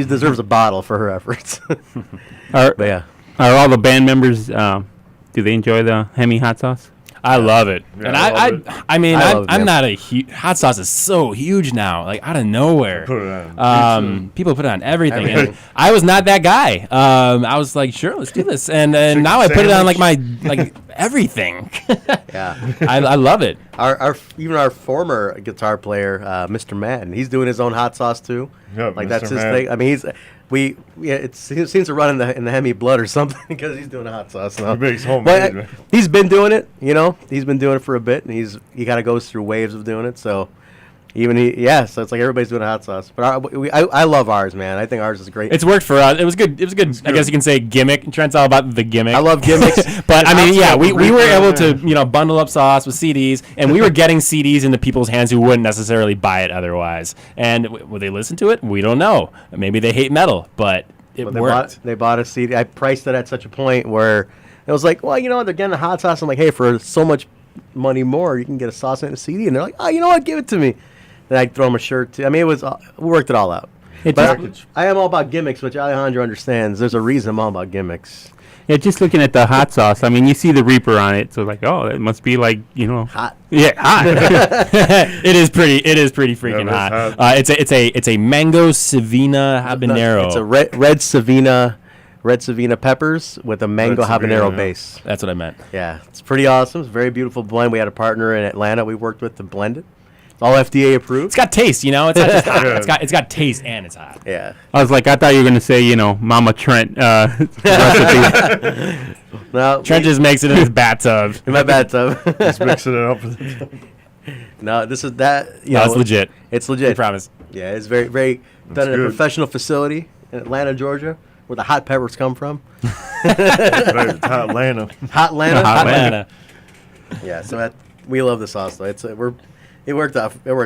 deserves a bottle for her efforts. Are all the band members, do they enjoy the HEMI hot sauce? I love it. Yeah, And I love it. I'm not a huge... Hot sauce is so huge now, like out of nowhere. Put it on. People put it on everything. And I was not that guy. I was like, sure, let's do this. And now I put it on like everything. Yeah. I love it. Even our former guitar player, Mr. Madden, he's doing his own hot sauce too. Yep, like Mr. that's his Madden. thing. I mean, it seems to run in the HEMI blood or something because he's doing a hot sauce now. He makes homemade, But man. he's been doing it. He's been doing it for a bit, and he kind of goes through waves of doing it. So so it's like everybody's doing a hot sauce. But I love ours, man. I think ours is great. It's worked for us. It was good. I guess you can say gimmick. Trent's all about the gimmick. I love gimmicks. But I mean, yeah, we were Reaper, able to bundle up sauce with CDs, and we were getting CDs into people's hands who wouldn't necessarily buy it otherwise. And would they listen to it? We don't know. Maybe they hate metal, but it But worked. they bought a CD. I priced it at such a point where it was like, well, they're getting a hot sauce. I'm like, hey, for so much money more, you can get a sauce and a CD. And they're like, oh, you know what? Give it to me. Then I throw them a shirt too. I mean, we worked it all out. But I am all about gimmicks, which Alejandro understands. There's a reason I'm all about gimmicks. Yeah, just looking at the hot sauce, I mean, you see the Reaper on it, so like, oh, it must be like, Hot. Yeah, hot. It is pretty freaking Yeah, hot. It's a mango Savina habanero. It's a red Savina peppers with a mango Red Savina, habanero yeah. base. That's what I meant. Yeah, it's pretty awesome. It's a very beautiful blend. We had a partner in Atlanta we worked with to blend it. All FDA approved. It's got taste, you know. It's not just hot. It's got taste and it's hot. Yeah. I was like, I thought you were gonna say, Mama Trent recipe. No, Trent just makes it in his bathtub. in my bathtub. Just mixing it up. No, this is that. No, it's legit. It's I legit. promise. Yeah, it's very, very done in a good. professional facility in Atlanta, Georgia, where the hot peppers come from. Right, hot Atlanta. Hot Atlanta. Hot Atlanta. Yeah, so we love the sauce though. It worked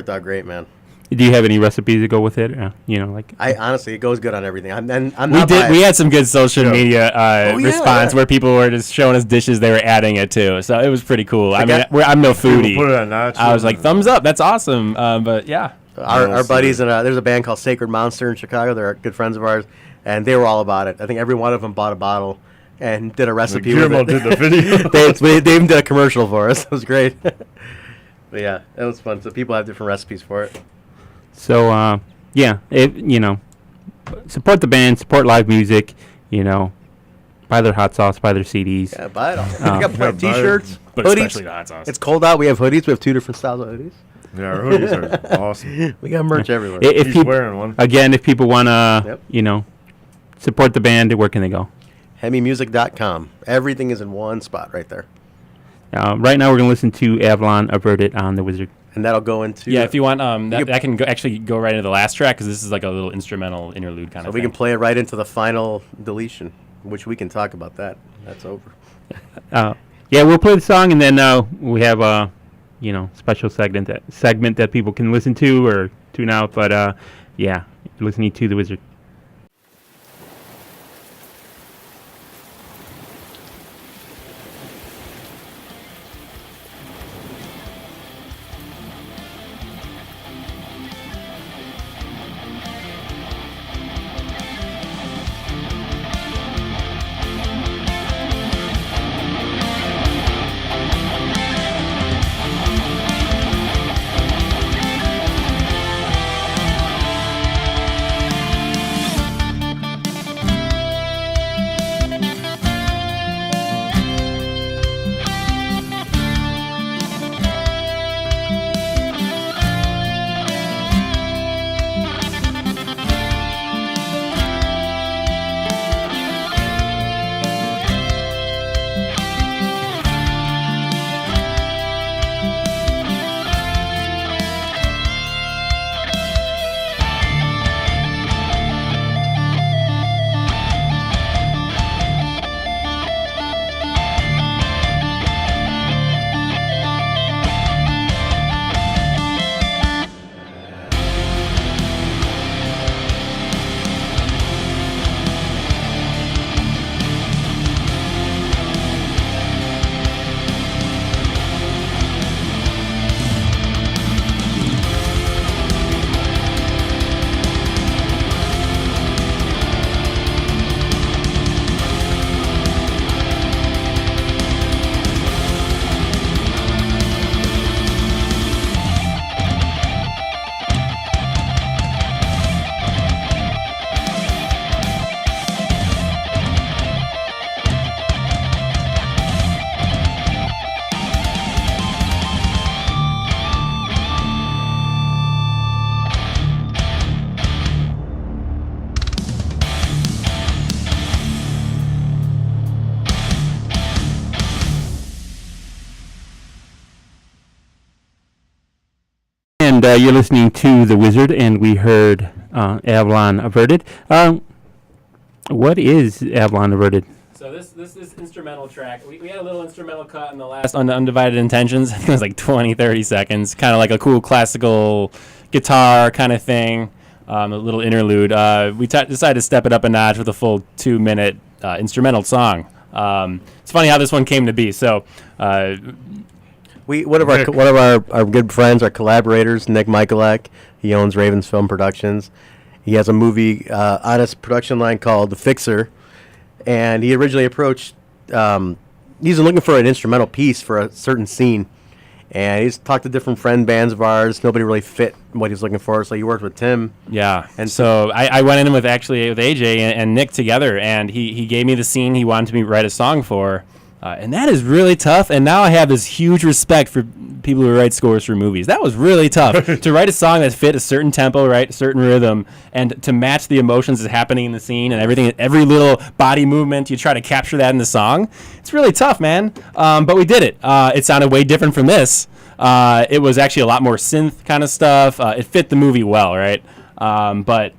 out great, man. Do you have any recipes to go with it? I honestly, it goes good on everything. I'm We not did. biased. We had some good social media response yeah. where people were just showing us dishes they were adding it to. So it was pretty cool. I mean, got- I'm no People foodie. put it on nachos. I was like, thumbs up. That's awesome. But yeah, Our buddies and there's a band called Sacred Monster in Chicago. They're good friends of ours, and they were all about it. I think every one of them bought a bottle and did a recipe with Guillermo it. did the video. they even did a commercial for us. It was great. But yeah, it was fun. So people have different recipes for it. So support the band, support live music. Buy their hot sauce, buy their CDs. Yeah, buy it all. Oh. We got Yeah, buy t-shirts, but hoodies. especially the hot sauce. It's cold out. We have hoodies. We have 2 different styles of hoodies. Yeah, our hoodies are awesome. We got merch everywhere. If He's people, wearing one. again, if people wanna, Yep. support the band, where can they go? HEMImusic.com. Everything is in one spot right there. Right now, we're gonna listen to Avalon Averted on the Wizard. And that'll go into... Yeah, if you want, that, can- I can actually go right into the last track because this is like a little instrumental interlude kind So of we thing. can play it right into the final deletion, which we can talk about that. That's over. Yeah, we'll play the song, and then we have a special segment that people can listen to or tune out. But yeah, you're listening to the Wizard. And you're listening to The Wizard, and we heard Avalon Averted. What is Avalon Averted? So this instrumental track, we had a little instrumental cut in the last on the Undivided Intentions. I think it was like 20, 30 seconds, kind of like a cool classical guitar kind of thing, a little interlude. We decided to step it up a notch with a full 2-minute instrumental song. It's funny how this one came to be. So One of our good friends, our collaborators, Nick Michalak, he owns Ravens Film Productions. He has a movie on his production line called The Fixer, and he originally approached. He's looking for an instrumental piece for a certain scene, and he's talked to different friend bands of ours. Nobody really fit what he's looking for, so he worked with Tim. yeah, And so I went in with AJ and Nick together, and he gave me the scene he wanted me to write a song for. And that is really tough. And now I have this huge respect for people who write scores for movies. That was really tough to write a song that fit a certain tempo, right, a certain rhythm, and to match the emotions that's happening in the scene and everything, every little body movement. You try to capture that in the song. It's really tough, man. But we did it. It sounded way different from this. It was actually a lot more synth kind of stuff. It fit the movie well, right? But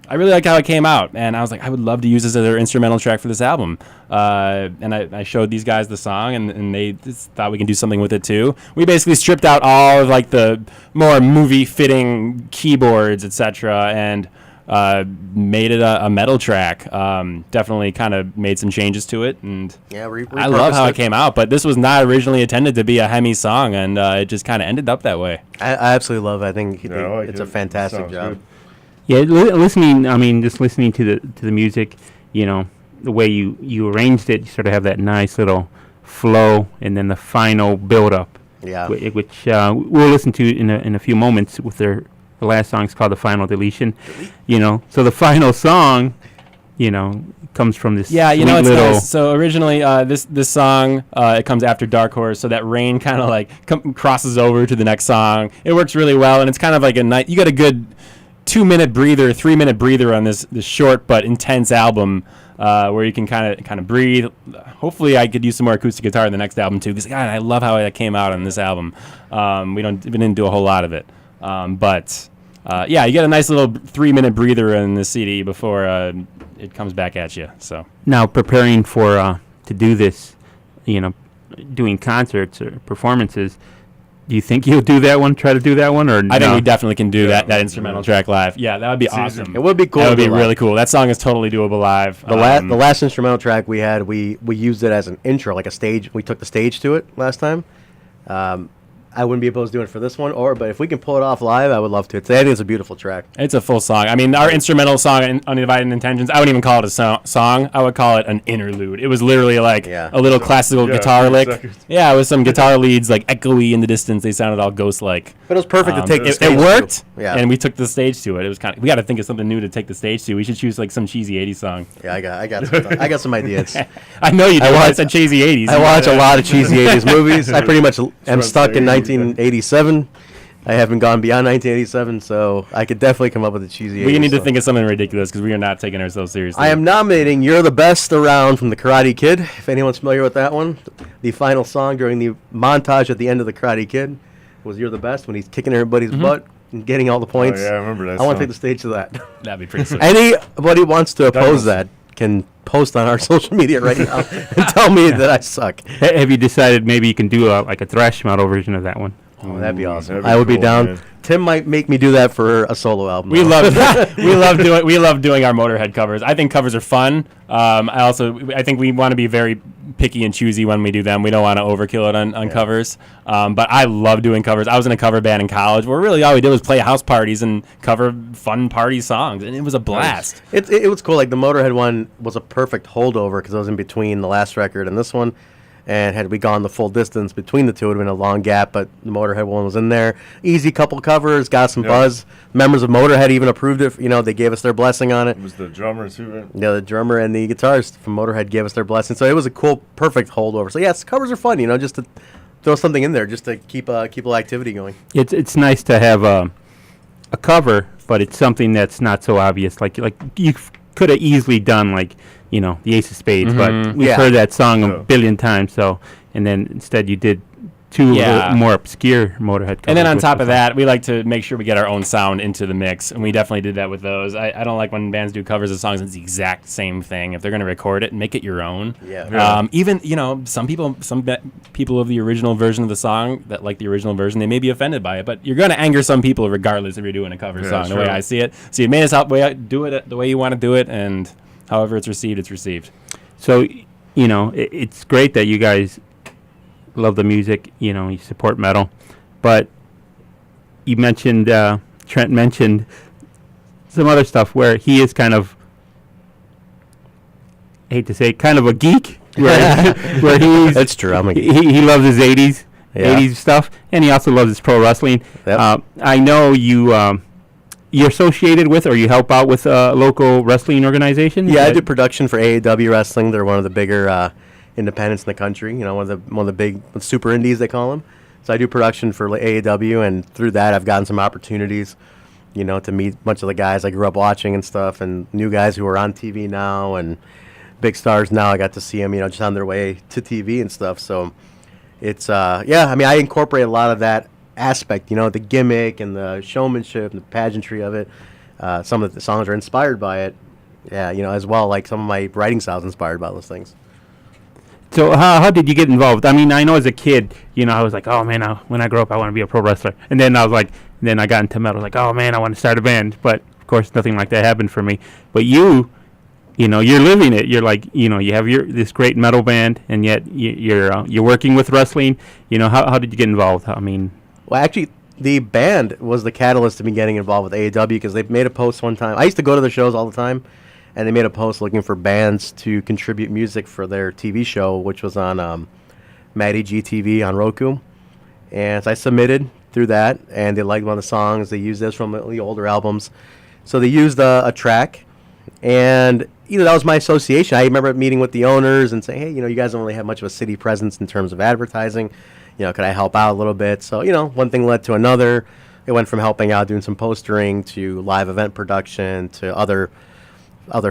I really like how it came out, and I was like, I would love to use this as their instrumental track for this album. And I showed these guys the song, and they just thought we can do something with it too. We basically stripped out all of like the more movie-fitting keyboards, etc., and made it a metal track. Definitely kind of made some changes to it, and Yeah, I love how it came out. But this was not originally intended to be a HEMI song, and it just kind of ended up that way. I absolutely love it. I think Yeah, I like it's a it. fantastic Sounds job. good. Yeah, listening. I mean, just listening to the music. You know, the way you arranged it, you sort of have that nice little flow, and then the final build up. Yeah. Which we'll listen to in a few moments with the last song is called the Final Deletion. You know, so the final song, you know, comes from this. Yeah, you know, sweet it's little nice. So originally, this song it comes after Dark Horse, so that Rain kind of like crosses over to the next song. It works really well, and it's kind of like a night. You got a good 2-minute breather, 3-minute breather on this short but intense album, where you can kind of breathe. Hopefully, I could use some more acoustic guitar in the next album too, because God, I love how it came out on this album. We didn't do a whole lot of it, but yeah, you get a nice little 3-minute breather in the CD before it comes back at you. So now preparing for to do this, you know, doing concerts or performances. Do you think you'll do that one? Try to do that one, or I think no? we definitely can do that instrumental track live. Yeah, that would be awesome. It would be cool. That would to be do live. really cool. That song is totally doable live. The last instrumental track we had, we used it as an intro, like a stage. We took the stage to it last time. I wouldn't be opposed to doing it for this one, but if we can pull it off live, I would love to. I think it's a beautiful track. It's a full song. I mean, our instrumental song, Undivided Intentions, I wouldn't even call it a song. I would call it an interlude. It was literally like Yeah. a little classical yeah, guitar 30 lick. seconds. Yeah, with some guitar leads like echoey in the distance. They sounded all ghost-like. But it was perfect to take the It stage worked, to. Yeah. and we took the stage to it. It was kind of. We got to think of something new to take the stage to. We should choose like some cheesy '80s song. Yeah, I got some ideas. I know you do. I I watch- said cheesy '80s. I watch a lot of cheesy 80s movies. I pretty much am what stuck in I'm saying. 1987. I haven't gone beyond 1987, so I could definitely come up with a cheesy 80s We need to song. think of something ridiculous because we are not taking ourselves seriously. I am nominating You're the Best Around from The Karate Kid, if anyone's familiar with that one. The final song during the montage at the end of The Karate Kid was You're the Best, when he's kicking everybody's butt and getting all the points. Oh, yeah, I remember that I want to song. take the stage to that. That'd be pretty sweet. Anybody wants to oppose was- that can post on our social media right now and tell me that I suck. Have you decided maybe you can do like a thrash metal version of that one? Oh, that'd be awesome. that'd be I would be cool, down. man. Tim might make me do that for a solo album. We though. love we love doing our Motorhead covers. I think covers are fun. I think we want to be very picky and choosy when we do them. We don't want to overkill it on covers. But I love doing covers. I was in a cover band in college where really all we did was play house parties and cover fun party songs, and it was a blast. It was cool. Like the Motorhead one was a perfect holdover because it was in between the last record and this one. And had we gone the full distance between the two, it would have been a long gap. But the Motorhead one was in there. Easy couple covers, got some Yeah. buzz. Members of Motorhead even approved it. You know, they gave us their blessing on it. It was the drummer too, right? Yeah, the drummer and the guitarist from Motorhead gave us their blessing. So it was a cool, perfect holdover. So yes, covers are fun. You know, just to throw something in there, just to keep a little activity going. It's nice to have a cover, but it's something that's not so obvious. Like you could have easily done like, you know, the Ace of Spades, but we've Yeah. heard that song a Yeah. billion times. So, and then instead you did two Yeah. more obscure Motorhead covers. And then on which top was of that, we like to make sure we get our own sound into the mix, and we definitely did that with those. I don't like when bands do covers of songs and it's the exact same thing. If they're going to record it, make it your own. Yeah. Yeah. Even, you know, some people of the original version of the song that like the original version, they may be offended by it, but you're going to anger some people regardless if you're doing a cover Yeah, song, the way sure. I see it. So you made us do it the way you want to do it, and however it's received, it's received. So, you know, it's great that you guys love the music, you know, you support metal, but you mentioned, Trent mentioned some other stuff where he is kind of, I hate to say, kind of a geek, where, where he's, That's true. I'm a he loves his 80s, Yeah. 80s stuff, and he also loves his pro wrestling. Yep. I know you're associated with, or you help out with a local wrestling organization? Yeah, I do production for AAW Wrestling. They're one of the bigger independents in the country. You know, one of the big super indies they call them. So I do production for AEW, and through that I've gotten some opportunities, to meet a bunch of the guys I grew up watching and stuff, and new guys who are on TV now and big stars now. I got to see them, just on their way to TV and stuff. So it's, I incorporate a lot of that aspect, the gimmick and the showmanship and the pageantry of it. Some of the songs are inspired by it. Yeah, as well, like some of my writing styles inspired by those things. So how did you get involved? I mean, I know as a kid, I was like, oh man, when I grow up, I want to be a pro wrestler. And then I was like, then I got into metal, like, oh man, I want to start a band. But of course, nothing like that happened for me. But you're living it. You're like, you have this great metal band, and yet you're working with wrestling. How did you get involved? I mean, well, actually, the band was the catalyst to me getting involved with AEW, because they made a post one time. I used to go to the shows all the time, and they made a post looking for bands to contribute music for their TV show, which was on Matty G TV on Roku. And so I submitted through that, and they liked one of the songs. They used this from the older albums. So they used a track, and that was my association. I remember meeting with the owners and saying, hey, you guys don't really have much of a city presence in terms of advertising. Could I help out a little bit? So, one thing led to another. It went from helping out doing some postering to live event production to other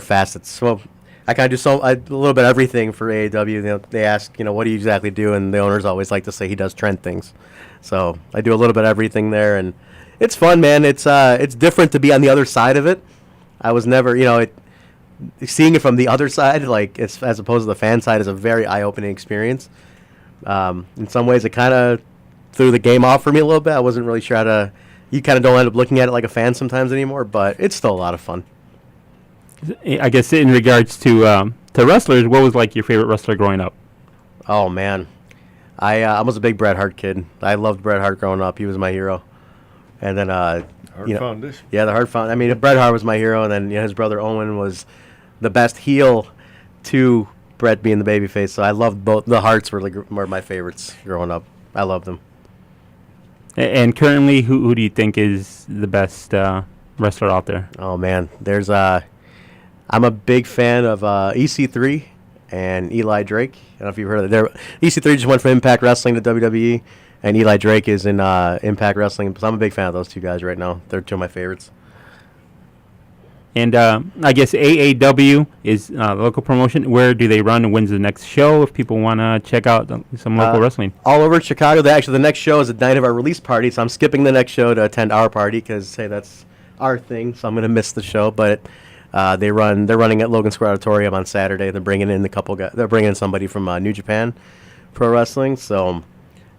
facets. So I kind of do a little bit of everything for AEW. They ask, what do you exactly do? And the owners always like to say he does Trent things. So I do a little bit of everything there, and it's fun, man. It's different to be on the other side of it. I was never, seeing it from the other side, like as opposed to the fan side, is a very eye-opening experience. In some ways, it kind of threw the game off for me a little bit. I wasn't really sure how to. You kind of don't end up looking at it like a fan sometimes anymore, but it's still a lot of fun. I guess in regards to wrestlers, what was like your favorite wrestler growing up? Oh man, I was a big Bret Hart kid. I loved Bret Hart growing up. He was my hero. And then Hart Foundation. Yeah, the Hart Foundation. I mean, Bret Hart was my hero, and then his brother Owen was the best heel to Bret being the babyface. So I loved both. The Harts were my favorites growing up. I loved them. And currently, who do you think is the best wrestler out there? Oh man, I'm a big fan of EC3 and Eli Drake. I don't know if you've heard of it. EC3 just went from Impact Wrestling to WWE, and Eli Drake is in Impact Wrestling. So I'm a big fan of those two guys right now. They're two of my favorites. And I guess AAW is the local promotion. Where do they run, and when's the next show if people want to check out some local wrestling? All over Chicago. The next show is the night of our release party, so I'm skipping the next show to attend our party because, hey, that's our thing, so I'm going to miss the show. But they're running at Logan Square Auditorium on Saturday. They're bringing in They're bringing in somebody from New Japan Pro Wrestling. So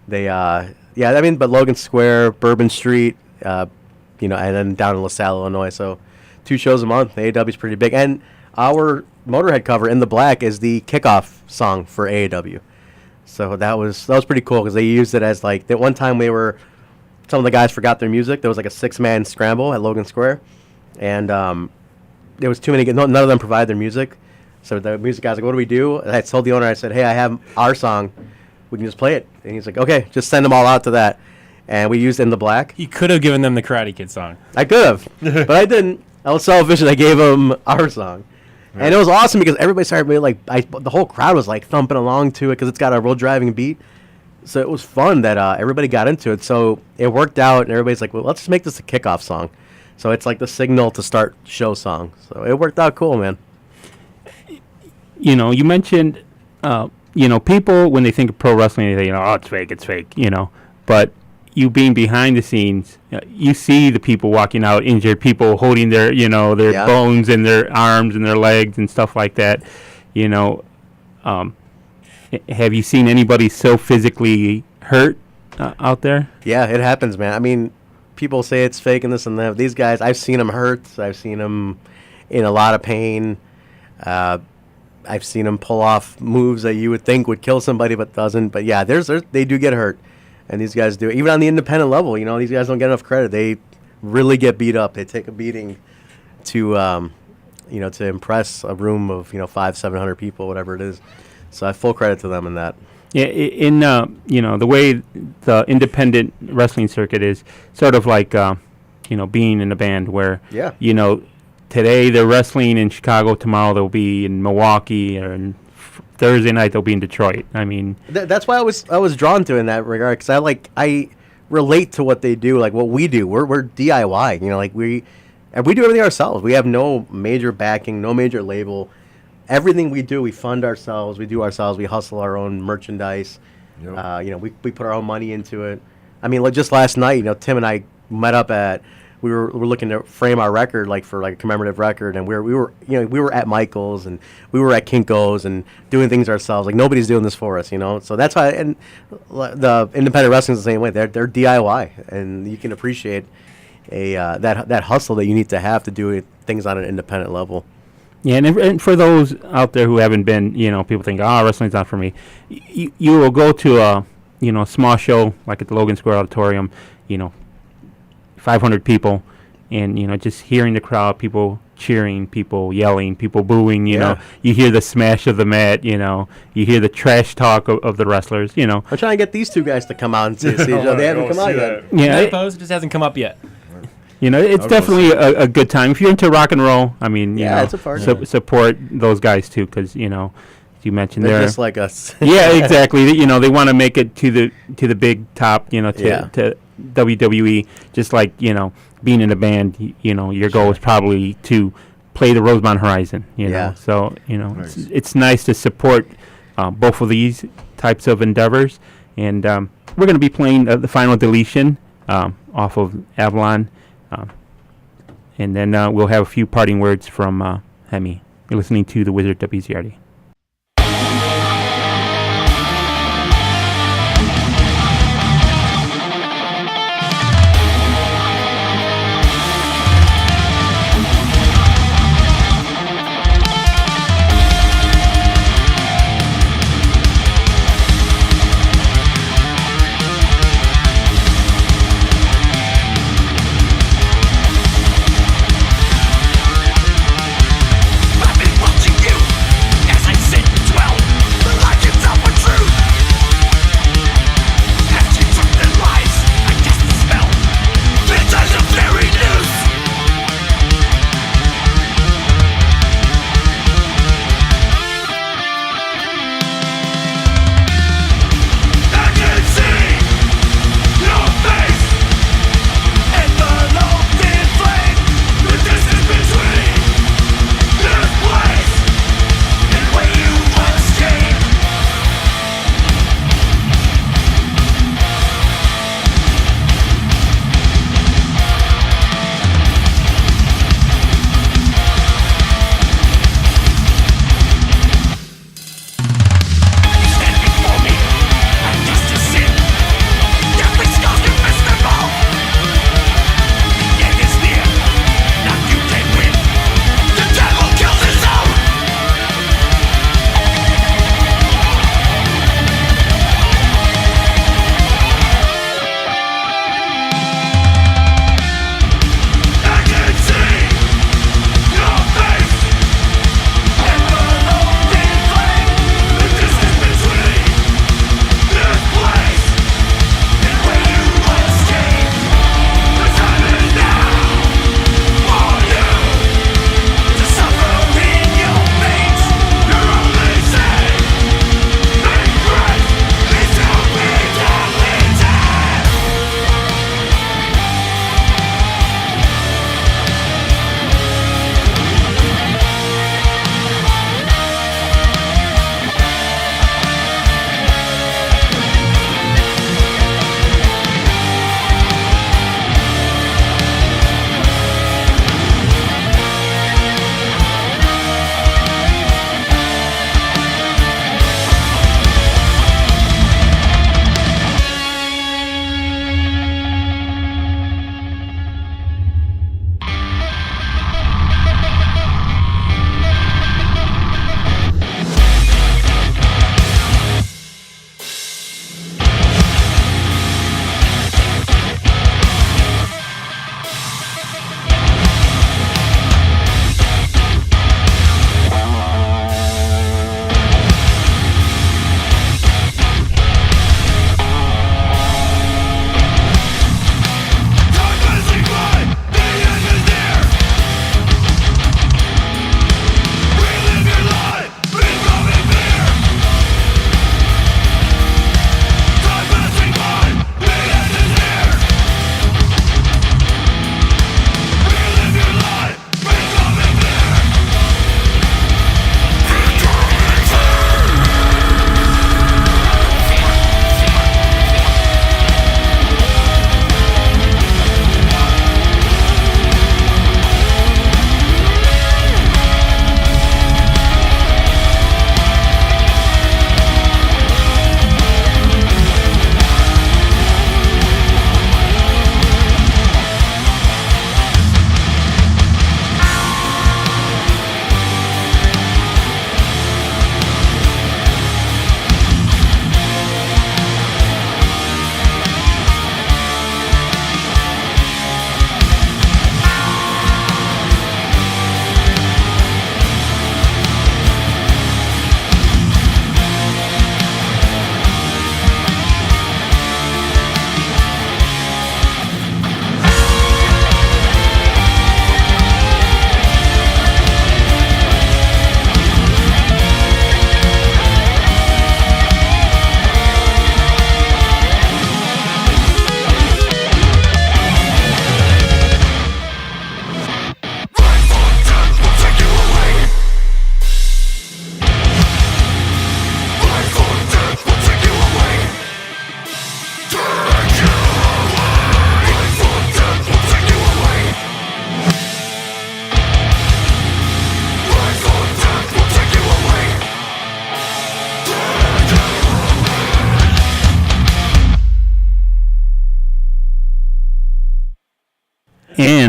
they, but Logan Square, Bourbon Street, and then down in LaSalle, Illinois. So 2 shows a month. AEW is pretty big, and our Motorhead cover in the black is the kickoff song for AEW. So that was pretty cool because they used it as like that one time some of the guys forgot their music. There was like a 6-man scramble at Logan Square, and there was too many. None of them provided their music. So the music guys like, what do we do? And I told the owner, I said, hey, I have our song. We can just play it. And he's like, okay, just send them all out to that. And we used In the Black. He could have given them the Karate Kid song. I could have, but I didn't. I was selfish and I gave them our song. Right. And it was awesome because everybody started really the whole crowd was like thumping along to it because it's got a real driving beat. So it was fun that everybody got into it. So it worked out, and everybody's like, well, let's just make this a kickoff song. So it's like the signal to start show song. So it worked out cool, man. You mentioned, people, when they think of pro wrestling, they say, oh, it's fake, But you being behind the scenes, you see the people walking out, injured people holding their bones in their arms and their legs and stuff like that. Have you seen anybody so physically hurt out there? Yeah, it happens, man. I mean, people say it's fake and this and that. These guys, I've seen them hurt. I've seen them in a lot of pain. I've seen them pull off moves that you would think would kill somebody but doesn't. But yeah, they do get hurt. And these guys do. Even on the independent level, these guys don't get enough credit. They really get beat up. They take a beating to impress a room of, 500-700 people, whatever it is. So I have full credit to them in that. Yeah, in the way the independent wrestling circuit is sort of like being in a band where today they're wrestling in Chicago, tomorrow they'll be in Milwaukee or in Thursday night they'll be in Detroit. I mean, That's why I was drawn to it in that regard, because I relate to what they do, like what we do. We're DIY, like we do everything ourselves. We have no major backing, no major label. Everything we do, we fund ourselves. We do ourselves. We hustle our own merchandise. Yep. We put our own money into it. I mean, like just last night, Tim and I met up at. We were looking to frame our record, like for like a commemorative record, and we were at Michael's and we were at Kinko's and doing things ourselves. Like nobody's doing this for us, So that's why, and the independent wrestling is the same way. They're DIY, and you can appreciate that hustle that you need to have to do things on an independent level. Yeah, and for those out there who haven't been, people think, wrestling's not for me. You will go to a small show like at the Logan Square Auditorium, 500 people, and just hearing the crowd, people cheering, people yelling, people booing. You hear the smash of the mat. You hear the trash talk of the wrestlers. I'm trying to get these two guys to come out and see. They haven't come out yet. Yeah, Post just hasn't come up yet. It's definitely a good time if you're into rock and roll. I mean, it's a party. Support those guys too, because you mentioned they're just like us. Yeah, exactly. They want to make it to the big top. To WWE, just like being in a band. Your goal is probably to play the Rosemont Horizon. So Nice. it's nice to support both of these types of endeavors, and we're going to be playing the Final Deletion off of Avalon, and then we'll have a few parting words from HEMI. You're listening to the Wizard WZRD. I've been watching you as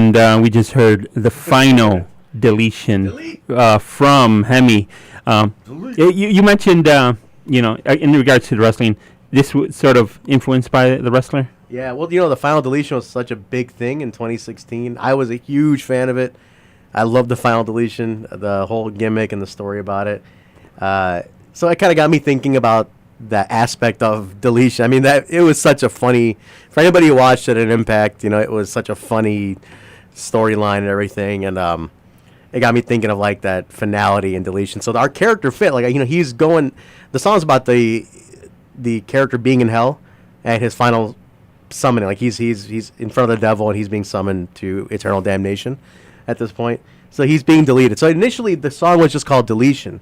and we just heard the Final Deletion from HEMI. You mentioned, in regards to the wrestling, this was sort of influenced by the wrestler? Yeah, well, the Final Deletion was such a big thing in 2016. I was a huge fan of it. I loved the Final Deletion, the whole gimmick and the story about it. So it kind of got me thinking about that aspect of deletion. I mean, that it was such a funny, for anybody who watched it at Impact, it was such a funny storyline and everything, and it got me thinking of like that finality and deletion. So our character fit, like he's going. The song's about the character being in hell and his final summoning. Like he's in front of the devil and he's being summoned to eternal damnation at this point. So he's being deleted. So initially the song was just called Deletion.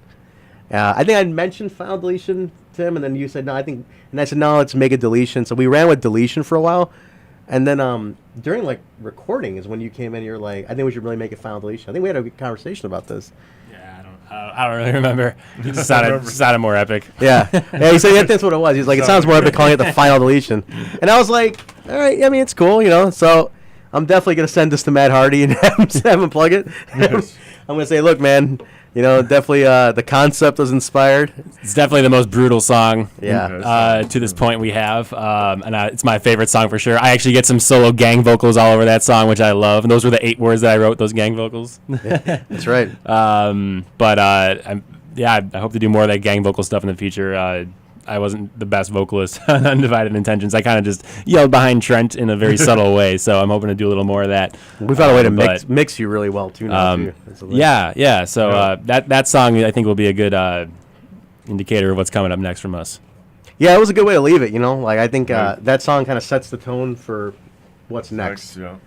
I think I mentioned Final Deletion to him, and then you said no. And I said no, let's make a Deletion. So we ran with Deletion for a while, and then during like recording is when you came in. You're like, I think we should really make a Final Deletion. I think we had a good conversation about this. Yeah, I don't really remember. It just sounded more epic. Yeah, he said that's what it was. He's like, it sounds more epic calling it the Final Deletion, and I was like, all right. I mean, it's cool, So I'm definitely gonna send this to Matt Hardy and have him plug it. Yes. I'm gonna say, look, man. Definitely the concept was inspired. It's definitely the most brutal song Yeah. to this point we have. And it's my favorite song for sure. I actually get some solo gang vocals all over that song, which I love. And those were the 8 words that I wrote, those gang vocals. That's right. I hope to do more of that gang vocal stuff in the future. I wasn't the best vocalist on Undivided Intentions. I kind of just yelled behind Trent in a very subtle way, so I'm hoping to do a little more of that. We found a way to mix you really well, too, now, too. Yeah. So that song, I think, will be a good indicator of what's coming up next from us. Yeah, it was a good way to leave it, Like, I think that song kind of sets the tone for what's next. Yeah.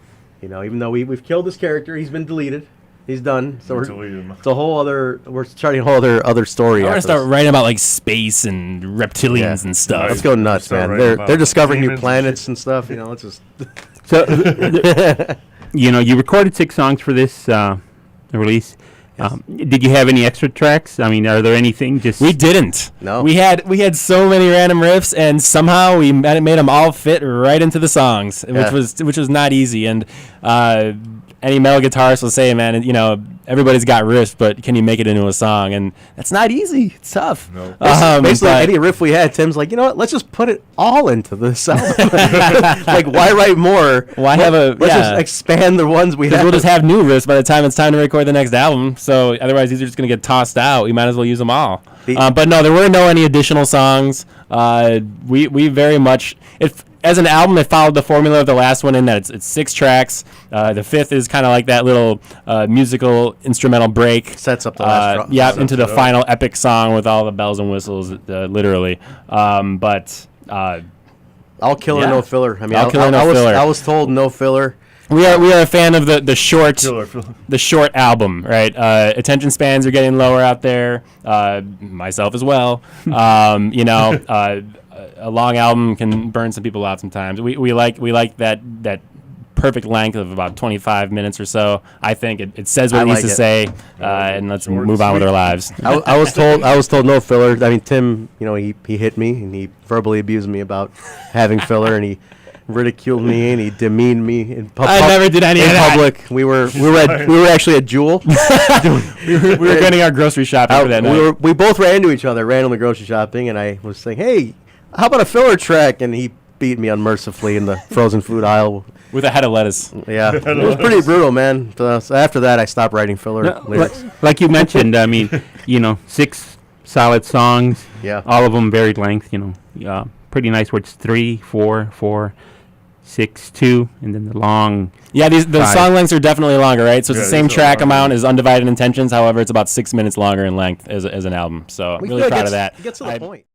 Even though we've killed this character, he's been deleted. He's done. So Deleted. it's a whole other. We're starting a whole other story. I want to start writing about like space and reptilians and stuff. Let's go nuts, man. They're discovering new planets and stuff. Let's just. So, you recorded 6 songs for this release. Yes. Did you have any extra tracks? I mean, are there anything just... We didn't. No. We had so many random riffs, and somehow we made them all fit right into the songs, which was not easy. And any metal guitarist will say, man, everybody's got riffs, but can you make it into a song? And that's not easy. It's tough. No. Basically, any riff we had, Tim's like, you know what? Let's just put it all into this album. Like, why write more? Let's just expand the ones we have. We'll just have new riffs by the time it's time to record the next album. So otherwise, these are just going to get tossed out. We might as well use them all. But no, there were no any additional songs. We very much... As an album, it followed the formula of the last one in that it's 6 tracks. The 5th is kind of like that little musical instrumental break. Sets up the last drop. Into the final epic song with all the bells and whistles, literally. All killer, no filler. I mean, all killer, no filler. I was told no filler. We are a fan of the short album, right? Attention spans are getting lower out there. Myself as well. A long album can burn some people out sometimes. We like that perfect length of about 25 minutes or so. I think it says what it needs to say, and let's move on with our lives. I was told no filler. I mean, Tim, he hit me and he verbally abused me about having filler, and he ridiculed me and he demeaned me in public. I never did any of that. Public. We were actually at Jewel. we were getting our grocery shopping for that night. We both ran into each other randomly grocery shopping, and I was saying, hey, how about a filler track? And he beat me unmercifully in the frozen food aisle. With a head of lettuce. Yeah. It was pretty brutal, man. So after that, I stopped writing filler lyrics. Like you mentioned, I mean, 6 solid songs. Yeah. All of them varied length, pretty nice words. 3, 4, 4, 6, 2, and then the long... Yeah, the 5. song lengths are definitely longer, right? So it's the same track amount as Undivided Intentions. However, it's about 6 minutes longer in length as an album. So I'm really proud of that. It gets to the point.